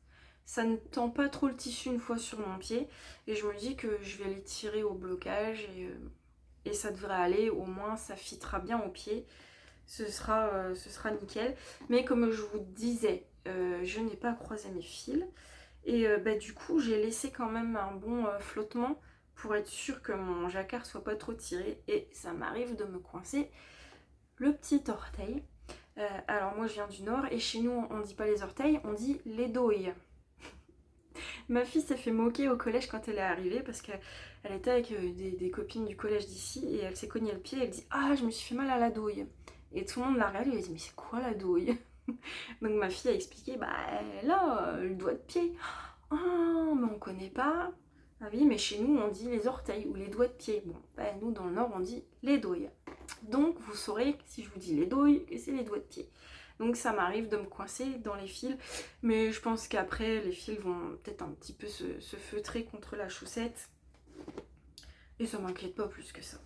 Ça ne tend pas trop le tissu une fois sur mon pied, et je me dis que je vais les tirer au blocage, et ça devrait aller, au moins ça fitera bien au pied. Ce sera nickel. Mais comme je vous disais, je n'ai pas croisé mes fils. Et du coup, j'ai laissé quand même un bon flottement pour être sûr que mon jacquard soit pas trop tiré. Et ça m'arrive de me coincer le petit orteil. Alors moi, je viens du Nord et chez nous, on ne dit pas les orteils, on dit les douilles. Ma fille s'est fait moquer au collège quand elle est arrivée parce qu'elle était avec des copines du collège d'ici et elle s'est cogné le pied et elle dit « Ah, je me suis fait mal à la douille ». Et tout le monde l'a regardé et elle a dit « Mais c'est quoi la douille ?» Donc ma fille a expliqué « Bah là, le doigt de pied. » « Ah, mais on connaît pas. » Ah oui, mais chez nous on dit les orteils ou les doigts de pied. Bon, bah, nous dans le nord on dit les doigts. Donc vous saurez si je vous dis les doigts que c'est les doigts de pied. Donc ça m'arrive de me coincer dans les fils, mais je pense qu'après les fils vont peut-être un petit peu se feutrer contre la chaussette. Et ça m'inquiète pas plus que ça.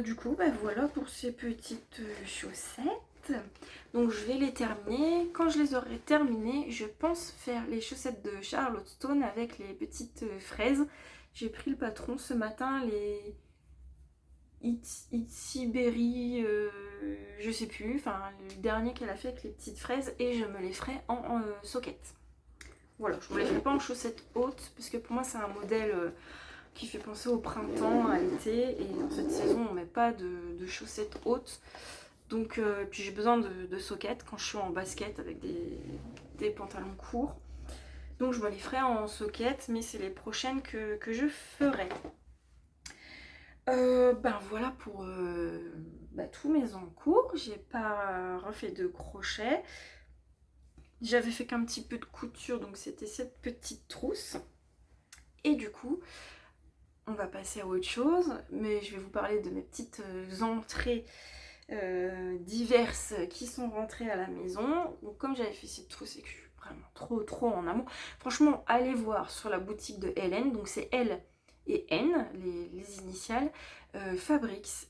Du coup, bah voilà pour ces petites chaussettes. Donc je vais les terminer. Quand je les aurai terminées, je pense faire les chaussettes de Charlotte Stone avec les petites fraises. J'ai pris le patron ce matin, les Itsy Berry, je sais plus, enfin le dernier qu'elle a fait avec les petites fraises, et je me les ferai en soquette. Voilà, je ne me les ferai pas en chaussettes hautes parce que pour moi c'est un modèle qui fait penser au printemps, à l'été, et dans cette saison on met pas de chaussettes hautes. Donc puis j'ai besoin de soquettes quand je suis en basket avec des pantalons courts. Donc je me les ferai en soquettes, mais c'est les prochaines que je ferai. Ben voilà pour tous mes encours. J'ai pas refait de crochet. J'avais fait qu'un petit peu de couture, donc c'était cette petite trousse. Et du coup, on va passer à autre chose, mais je vais vous parler de mes petites entrées diverses qui sont rentrées à la maison. Donc comme j'avais fait cette trousse et que je suis vraiment trop en amont, franchement allez voir sur la boutique de Hélène, donc c'est L et N, les initiales, Fabrics,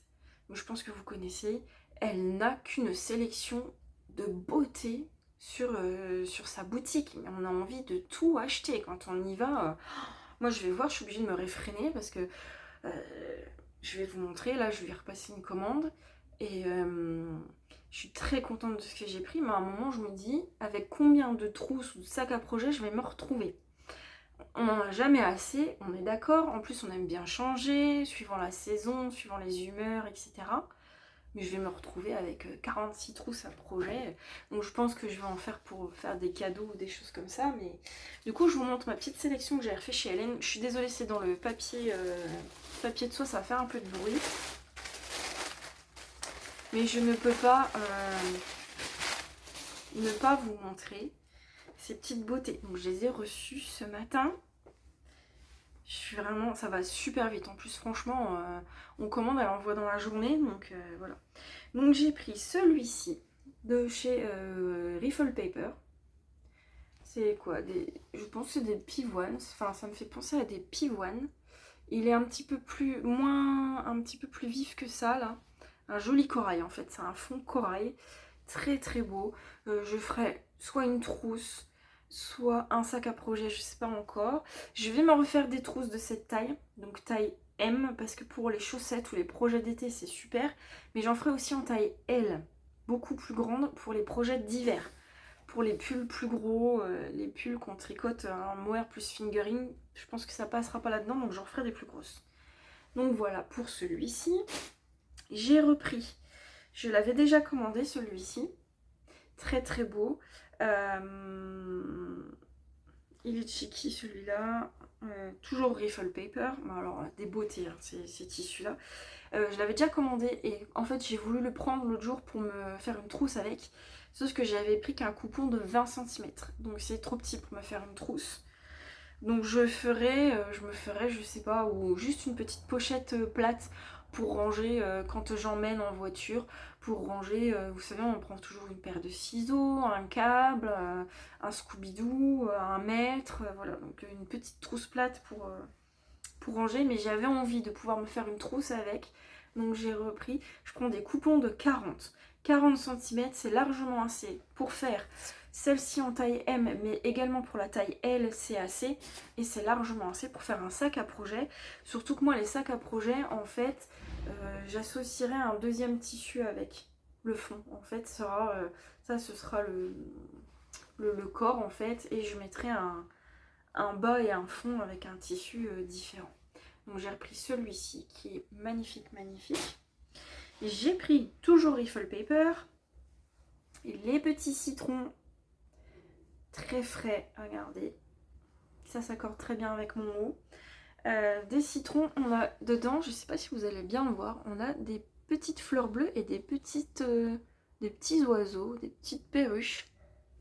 je pense que vous connaissez. Elle n'a qu'une sélection de beauté sur sa boutique, mais on a envie de tout acheter quand on y va. Moi je vais voir, je suis obligée de me réfréner parce que je vais vous montrer, là je vais repasser une commande et je suis très contente de ce que j'ai pris, mais à un moment je me dis avec combien de trousses ou de sacs à projet je vais me retrouver. On n'en a jamais assez, on est d'accord, en plus on aime bien changer, suivant la saison, suivant les humeurs, etc. Mais je vais me retrouver avec 46 trousses à projet, donc je pense que je vais en faire pour faire des cadeaux ou des choses comme ça, mais du coup je vous montre ma petite sélection que j'ai refait chez Hélène. Je suis désolée, c'est dans le papier de soie, ça va faire un peu de bruit, mais je ne peux pas ne pas vous montrer ces petites beautés. Donc je les ai reçues ce matin. Je suis vraiment, ça va super vite. En plus, franchement, on commande, elle envoie dans la journée, donc voilà. Donc j'ai pris celui-ci de chez Riffle Paper. C'est quoi, je pense que c'est des pivoines. Enfin, ça me fait penser à des pivoines. Il est un petit peu plus vif que ça là. Un joli corail en fait. C'est un fond corail, très beau. Je ferai soit une trousse, soit un sac à projet, je sais pas encore. Je vais me refaire des trousses de cette taille, donc taille M, parce que pour les chaussettes ou les projets d'été c'est super, mais j'en ferai aussi en taille L, beaucoup plus grande pour les projets d'hiver. Pour les pulls plus gros, les pulls qu'on tricote en mohair plus fingering, je pense que ça passera pas là-dedans, donc j'en ferai des plus grosses. Donc voilà pour celui-ci. J'ai repris, je l'avais déjà commandé celui-ci, très beau. Il est cheeky celui-là, toujours Riffle Paper, alors des beautés hein, ces tissus-là. Je l'avais déjà commandé et en fait j'ai voulu le prendre l'autre jour pour me faire une trousse avec, sauf que j'avais pris qu'un coupon de 20 cm, donc c'est trop petit pour me faire une trousse. Donc je me ferai, je sais pas, ou juste une petite pochette plate pour ranger quand j'emmène en voiture, pour ranger, vous savez, on prend toujours une paire de ciseaux, un câble, un Scooby-Doo, un mètre, voilà, donc une petite trousse plate pour ranger, mais j'avais envie de pouvoir me faire une trousse avec, donc j'ai repris, je prends des coupons de 40 cm, c'est largement assez pour faire celle-ci en taille M, mais également pour la taille L, c'est assez, et c'est largement assez pour faire un sac à projet, surtout que moi les sacs à projet, en fait, j'associerai un deuxième tissu avec le fond, en fait, ce sera le corps, en fait, et je mettrai un bas et un fond avec un tissu différent. Donc j'ai repris celui-ci qui est magnifique. J'ai pris toujours Riffle Paper, et les petits citrons très frais, regardez, ça s'accorde très bien avec mon haut. Des citrons, on a dedans, je sais pas si vous allez bien le voir, on a des petites fleurs bleues et des petits oiseaux, des petites perruches,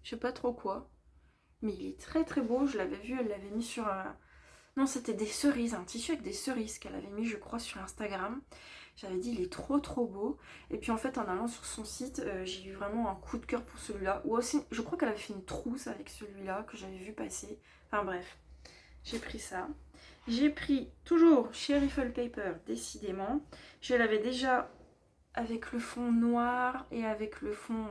je sais pas trop quoi. Mais il est très beau, je l'avais vu, elle l'avait mis sur un... Non, c'était des cerises, un tissu avec des cerises qu'elle avait mis, je crois, sur Instagram. J'avais dit, il est trop beau. Et puis en fait, en allant sur son site, j'ai eu vraiment un coup de cœur pour celui-là. Ou aussi, je crois qu'elle avait fait une trousse avec celui-là que j'avais vu passer. Enfin bref, j'ai pris ça. J'ai pris, toujours chez Riffle Paper, décidément. Je l'avais déjà avec le fond noir et avec le fond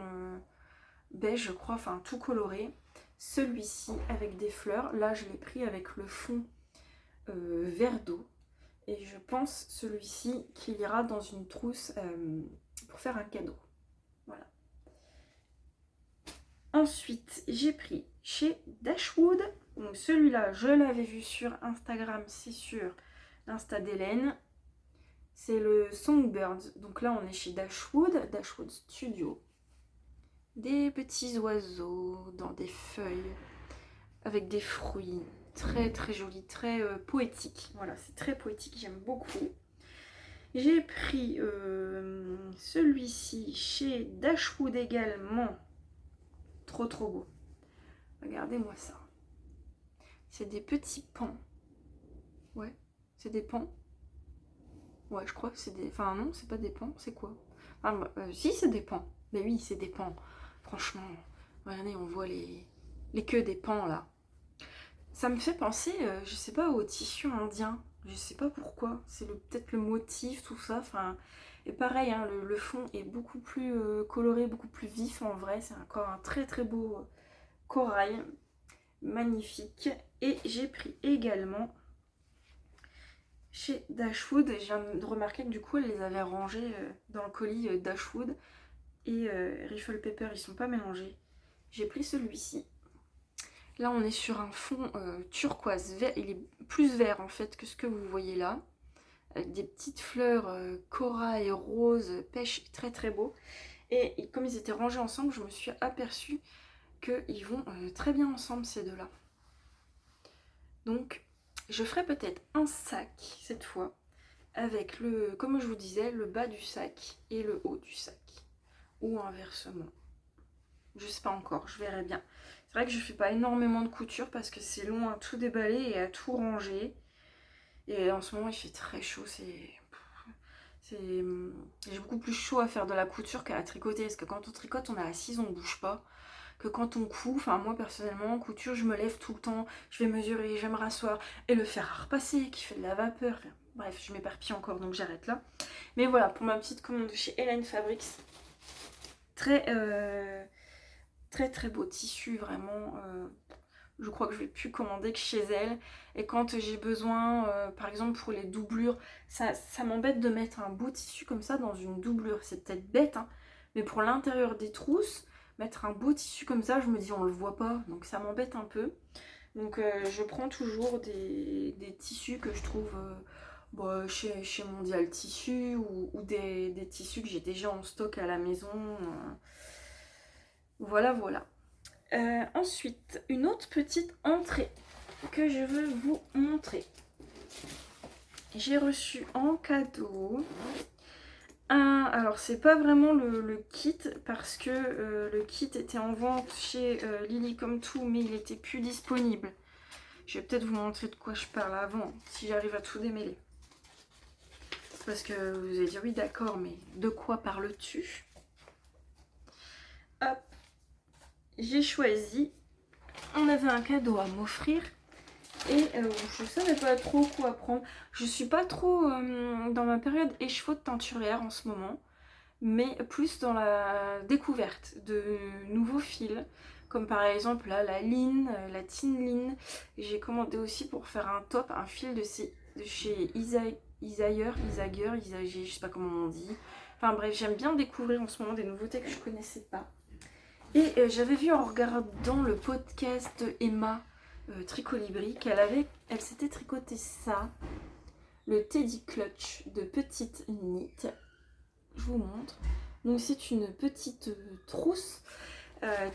beige, je crois, enfin tout coloré. Celui-ci avec des fleurs. Là, je l'ai pris avec le fond vert d'eau. Et je pense celui-ci qu'il ira dans une trousse pour faire un cadeau. Voilà. Ensuite, j'ai pris chez Dashwood. Donc celui-là, je l'avais vu sur Instagram, c'est sur l'Insta d'Hélène. C'est le Songbirds. Donc là, on est chez Dashwood, Dashwood Studio. Des petits oiseaux dans des feuilles avec des fruits. Très joli, très poétique. Voilà, c'est très poétique, j'aime beaucoup. J'ai pris celui-ci chez Dashwood également. Trop beau. Regardez-moi ça. C'est des petits pans. Ouais, c'est des pans. Ouais, je crois que c'est des... Enfin non, c'est pas des pans, c'est quoi? Si, c'est des pans. Mais oui, c'est des pans. Franchement, regardez, on voit les queues des pans là. Ça me fait penser, je sais pas, au tissu indien. Je sais pas pourquoi. C'est peut-être le motif, tout ça. Enfin, et pareil, hein, le fond est beaucoup plus coloré, beaucoup plus vif en vrai. C'est encore un très beau corail. Magnifique. Et j'ai pris également chez Dashwood. Et je viens de remarquer que du coup, elle les avait rangés dans le colis Dashwood. Et Riffle Paper, ils sont pas mélangés. J'ai pris celui-ci. Là, on est sur un fond turquoise vert. Il est plus vert en fait que ce que vous voyez là. Avec des petites fleurs corail, rose, pêche, très beau. Et comme ils étaient rangés ensemble, je me suis aperçue qu'ils vont très bien ensemble ces deux-là. Donc, je ferai peut-être un sac cette fois. Avec le, comme je vous disais, le bas du sac et le haut du sac. Ou inversement. Je sais pas encore, je verrai bien. C'est vrai que je fais pas énormément de couture parce que c'est long à tout déballer et à tout ranger. Et en ce moment il fait très chaud, j'ai beaucoup plus chaud à faire de la couture qu'à tricoter. Parce que quand on tricote, on est assise, on bouge pas. Que quand on coud, enfin moi personnellement, en couture, je me lève tout le temps, je vais mesurer, je vais me rasseoir. Et le fer à repasser qui fait de la vapeur. Enfin, bref, je m'éparpille encore donc j'arrête là. Mais voilà, pour ma petite commande de chez Hélène Fabrics. Très beau tissu, vraiment. Je crois que je vais plus commander que chez elle. Et quand j'ai besoin, par exemple pour les doublures, ça m'embête de mettre un beau tissu comme ça dans une doublure. C'est peut-être bête, hein, mais pour l'intérieur des trousses, mettre un beau tissu comme ça, je me dis on le voit pas, donc ça m'embête un peu. Donc je prends toujours des tissus que je trouve chez Mondial Tissu ou des tissus que j'ai déjà en stock à la maison. Voilà. Ensuite, une autre petite entrée que je veux vous montrer. J'ai reçu en cadeau alors c'est pas vraiment le kit parce que le kit était en vente chez Lily Comme Tout mais il était plus disponible. Je vais peut-être vous montrer de quoi je parle avant si j'arrive à tout démêler. Parce que vous allez dire oui d'accord mais de quoi parles-tu? Hop, j'ai choisi, on avait un cadeau à m'offrir. Et je savais pas trop quoi prendre. Je suis pas trop dans ma période écheveau de teinturière en ce moment. Mais plus dans la découverte de nouveaux fils. Comme par exemple là, la Line, la Tin Line. J'ai commandé aussi pour faire un top, un fil de chez Isager, je sais pas comment on dit. Enfin bref, j'aime bien découvrir en ce moment des nouveautés que je connaissais pas. Et j'avais vu en regardant le podcast Emma Tricolibri elle s'était tricoté ça, le Teddy Clutch de Petite Knit. Je vous montre. Donc c'est une petite trousse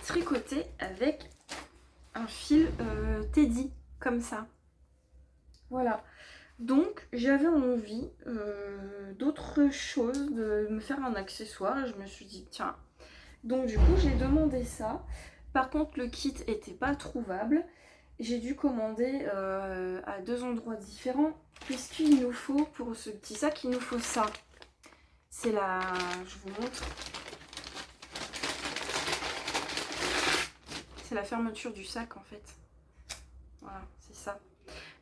tricotée avec un fil Teddy comme ça. Voilà. Donc j'avais envie d'autre chose, de me faire un accessoire et je me suis dit tiens. Donc du coup j'ai demandé ça. Par contre le kit était pas trouvable. j'ai dû commander à 2 endroits différents, puisqu'il nous faut, pour ce petit sac, il nous faut ça. C'est la... je vous montre. C'est la fermeture du sac en fait. Voilà, c'est ça.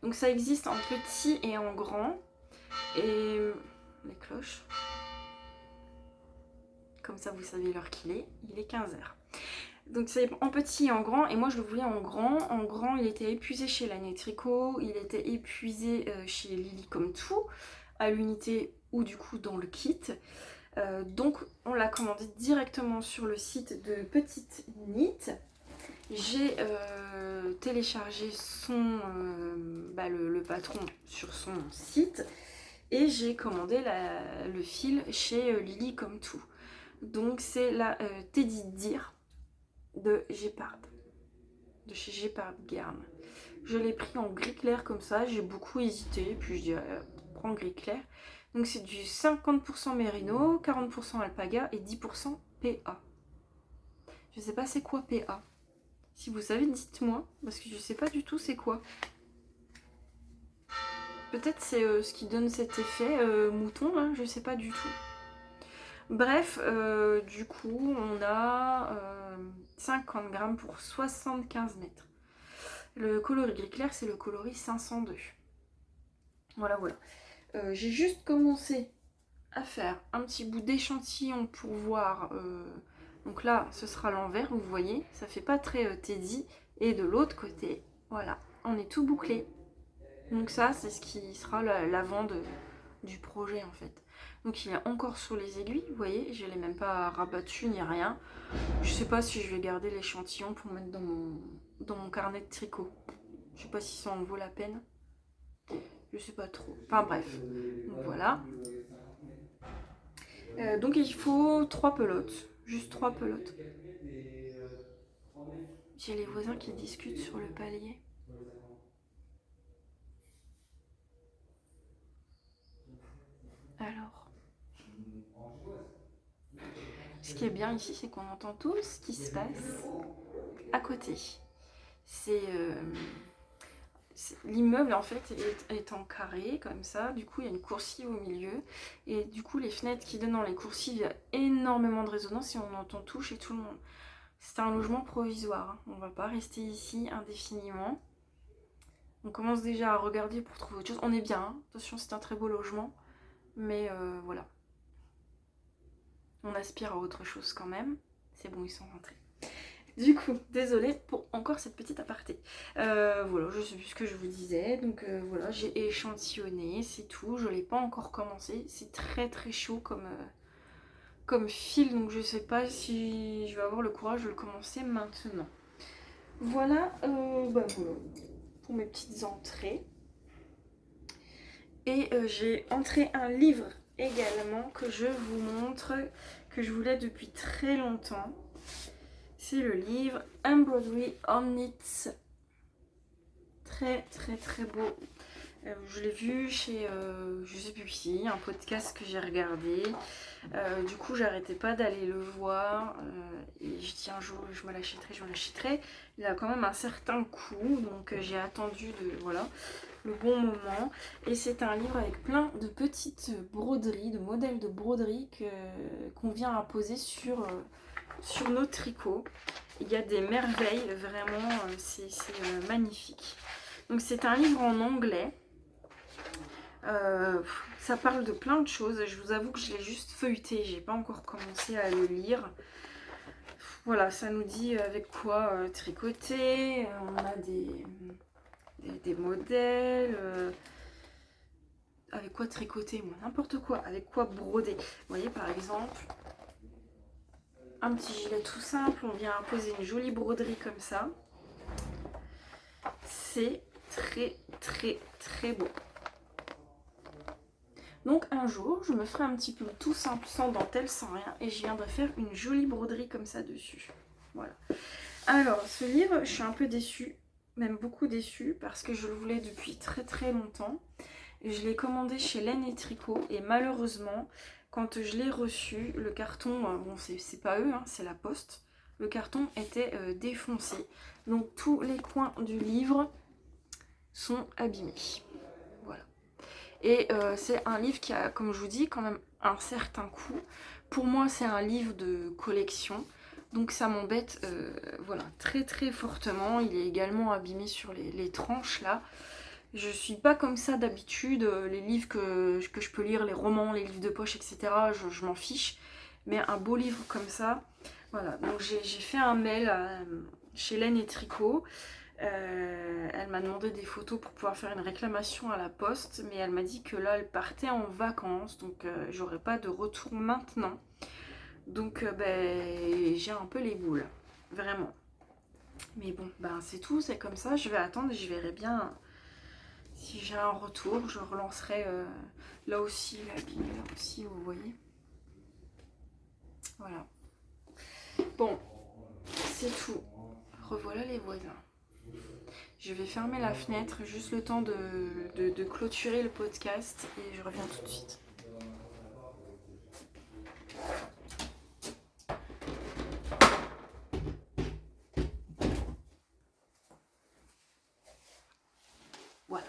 Donc ça existe en petit et en grand. Et les cloches. Comme ça vous savez l'heure qu'il est. Il est 15h. Donc c'est en petit et en grand. Et moi je le voulais en grand. En grand il était épuisé chez Lana Tricot. Il était épuisé chez Lily comme tout. À l'unité ou du coup dans le kit. Donc on l'a commandé directement sur le site de Petite Knit. J'ai téléchargé le patron sur son site et j'ai commandé le fil chez Lily comme tout. Donc c'est la Teddy Dear de Gepard, de chez Gepard Garn. Je l'ai pris en gris clair comme ça, j'ai beaucoup hésité, puis je dis prends gris clair. Donc c'est du 50% mérino, 40% alpaga et 10% PA. Je sais pas c'est quoi PA. Si vous savez, dites-moi, parce que je sais pas du tout c'est quoi. Peut-être c'est ce qui donne cet effet mouton, là, je sais pas du tout. Bref, du coup, on a 50 grammes pour 75 mètres. Le coloris gris clair, c'est le coloris 502. Voilà, voilà. J'ai juste commencé à faire un petit bout d'échantillon pour voir... donc là, ce sera l'envers, vous voyez, ça fait pas très Teddy. Et de l'autre côté, voilà, on est tout bouclé. Donc ça, c'est ce qui sera l'avant du projet en fait. Donc il est encore sur les aiguilles, vous voyez, je ne l'ai même pas rabattu ni rien. Je sais pas si je vais garder l'échantillon pour mettre dans mon carnet de tricot. Je sais pas si ça en vaut la peine. Je sais pas trop. Enfin bref, donc voilà. Donc il faut 3 pelotes, juste 3 pelotes. J'ai les voisins qui discutent sur le palier. Alors, ce qui est bien ici, c'est qu'on entend tout ce qui se passe à côté. C'est l'immeuble en fait est en carré comme ça, du coup il y a une coursive au milieu et du coup les fenêtres qui donnent dans les coursives, il y a énormément de résonance et on entend tout chez tout le monde. C'est un logement provisoire, hein. On va pas rester ici indéfiniment. On commence déjà à regarder pour trouver autre chose. On est bien, hein. Attention, c'est un très beau logement, mais voilà. On aspire à autre chose quand même. C'est bon, ils sont rentrés. Du coup, désolée pour encore cette petite aparté. Voilà, je sais plus ce que je vous disais. Donc voilà, j'ai échantillonné, c'est tout. Je l'ai pas encore commencé. C'est très très chaud comme fil, donc je sais pas si je vais avoir le courage de le commencer maintenant. Voilà, voilà pour mes petites entrées. Et j'ai entré un livre également que je vous montre, que je voulais depuis très longtemps. C'est le livre Embroidery on Knits. Très très très beau. Je l'ai vu chez, je sais plus qui, un podcast que j'ai regardé. Du coup, j'arrêtais pas d'aller le voir. Et je dis un jour, je me l'achèterai. Il a quand même un certain coût, donc j'ai attendu le bon moment. Et c'est un livre avec plein de petites broderies, de modèles de broderies qu'on vient à poser sur nos tricots. Il y a des merveilles, vraiment, c'est magnifique. Donc c'est un livre en anglais. Ça parle de plein de choses. Je vous avoue que je l'ai juste feuilleté, j'ai pas encore commencé à le lire. Voilà, ça nous dit avec quoi tricoter. On a des modèles. Avec quoi tricoter, moi, n'importe quoi. Avec quoi broder. Vous voyez, par exemple, un petit gilet tout simple. On vient poser une jolie broderie comme ça. C'est très très très beau. Donc un jour, je me ferai un petit peu tout simple, sans dentelle, sans rien, et je viendrai faire une jolie broderie comme ça dessus. Voilà. Alors, ce livre, je suis un peu déçue, même beaucoup déçue, parce que je le voulais depuis très très longtemps. Je l'ai commandé chez Laine & Tricot, et malheureusement, quand je l'ai reçu, le carton, bon c'est pas eux, hein, c'est la poste. le carton était défoncé. Donc tous les coins du livre sont abîmés. Voilà. Et c'est un livre qui a, comme je vous dis, quand même un certain coût. Pour moi, c'est un livre de collection. Donc ça m'embête voilà, très très fortement. Il est également abîmé sur les tranches là. Je suis pas comme ça d'habitude. Les livres que je peux lire, les romans, les livres de poche, etc., je m'en fiche. Mais un beau livre comme ça, voilà. Donc j'ai fait un mail chez Laine et Tricot. Elle m'a demandé des photos pour pouvoir faire une réclamation à la poste, mais elle m'a dit que là elle partait en vacances, donc j'aurais pas de retour maintenant. Donc ben, j'ai un peu les boules, vraiment. Mais bon, ben c'est tout, c'est comme ça, je vais attendre et je verrai bien si j'ai un retour. Je relancerai là aussi, l'abîmé là aussi, vous voyez. Voilà. Bon, c'est tout. Revoilà les voisins. Je vais fermer la fenêtre, juste le temps de clôturer le podcast et je reviens tout de suite. Voilà.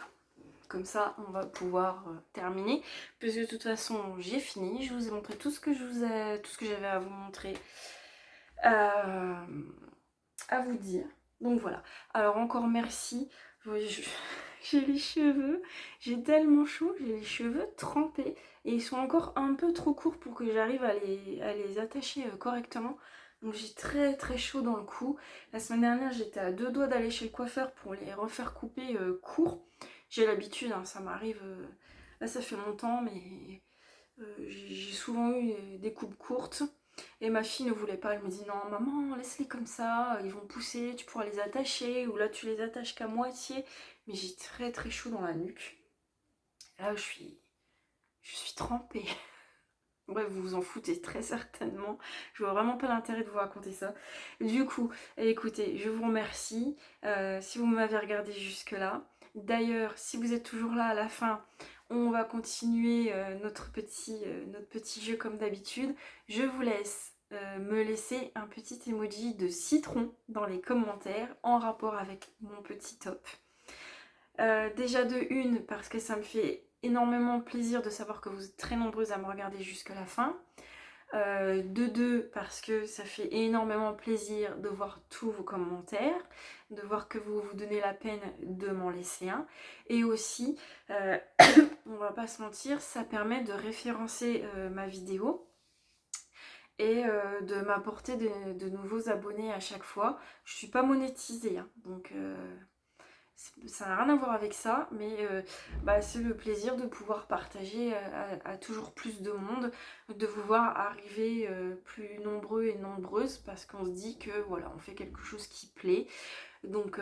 Comme ça, on va pouvoir terminer. Parce que de toute façon, j'ai fini. Je vous ai montré tout ce que j'avais à vous montrer. À vous dire. Donc voilà. Alors encore merci. J'ai les cheveux, j'ai tellement chaud, j'ai les cheveux trempés et ils sont encore un peu trop courts pour que j'arrive à les attacher correctement. Donc j'ai très très chaud dans le cou. La semaine dernière j'étais à 2 doigts d'aller chez le coiffeur pour les refaire couper court. J'ai l'habitude, hein, ça m'arrive, là ça fait longtemps mais j'ai souvent eu des coupes courtes. Et ma fille ne voulait pas, elle me dit non maman laisse-les comme ça, ils vont pousser, tu pourras les attacher, ou là tu les attaches qu'à moitié. Mais j'ai très très chaud dans la nuque. Là je suis trempée. Bref, vous vous en foutez très certainement. Je vois vraiment pas l'intérêt de vous raconter ça. Du coup, écoutez, je vous remercie si vous m'avez regardé jusque là. D'ailleurs, si vous êtes toujours là à la fin, on va continuer notre petit jeu comme d'habitude. Je vous laisse me laisser un petit emoji de citron dans les commentaires en rapport avec mon petit top. Déjà de une, parce que ça me fait énormément plaisir de savoir que vous êtes très nombreuses à me regarder jusqu'à la fin. De deux, parce que ça fait énormément plaisir de voir tous vos commentaires, de voir que vous vous donnez la peine de m'en laisser un. Et aussi, on va pas se mentir, ça permet de référencer ma vidéo et de m'apporter de nouveaux abonnés à chaque fois. Je suis pas monétisée, hein, donc ça n'a rien à voir avec ça, mais c'est le plaisir de pouvoir partager à toujours plus de monde, de vous voir arriver plus nombreux et nombreuses, parce qu'on se dit que voilà, on fait quelque chose qui plaît. Donc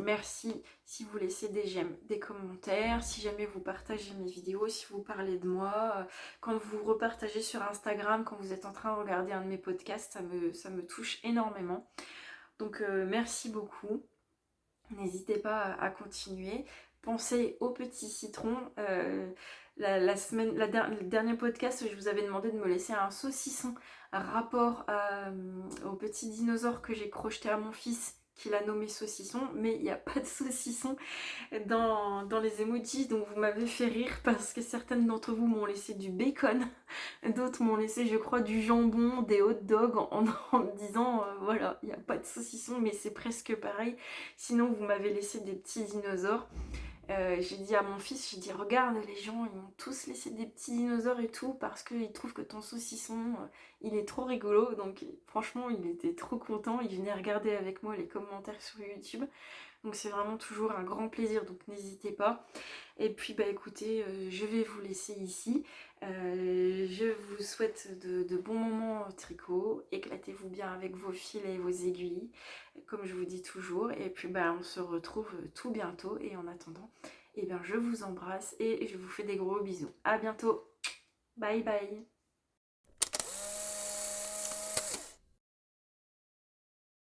merci si vous laissez des j'aime, des commentaires, si jamais vous partagez mes vidéos, si vous parlez de moi, quand vous repartagez sur Instagram, quand vous êtes en train de regarder un de mes podcasts, ça me touche énormément. Donc merci beaucoup. N'hésitez pas à continuer. Pensez au petit citron. Le dernier podcast, je vous avais demandé de me laisser un saucisson rapport au petit dinosaure que j'ai crocheté à mon fils, qu'il a nommé saucisson, mais il n'y a pas de saucisson dans les emojis, donc vous m'avez fait rire parce que certaines d'entre vous m'ont laissé du bacon, d'autres m'ont laissé je crois du jambon, des hot dogs en me disant voilà, il n'y a pas de saucisson mais c'est presque pareil, sinon vous m'avez laissé des petits dinosaures. J'ai dit à mon fils, j'ai dit regarde les gens ils m'ont tous laissé des petits dinosaures et tout parce qu'ils trouvent que ton saucisson il est trop rigolo, donc franchement il était trop content, il venait regarder avec moi les commentaires sur YouTube, donc c'est vraiment toujours un grand plaisir, donc n'hésitez pas. Et puis écoutez, je vais vous laisser ici. Je vous souhaite de bons moments au tricot. Éclatez-vous bien avec vos filets et vos aiguilles, comme je vous dis toujours. Et puis on se retrouve tout bientôt. Et en attendant, je vous embrasse et je vous fais des gros bisous. À bientôt. Bye bye.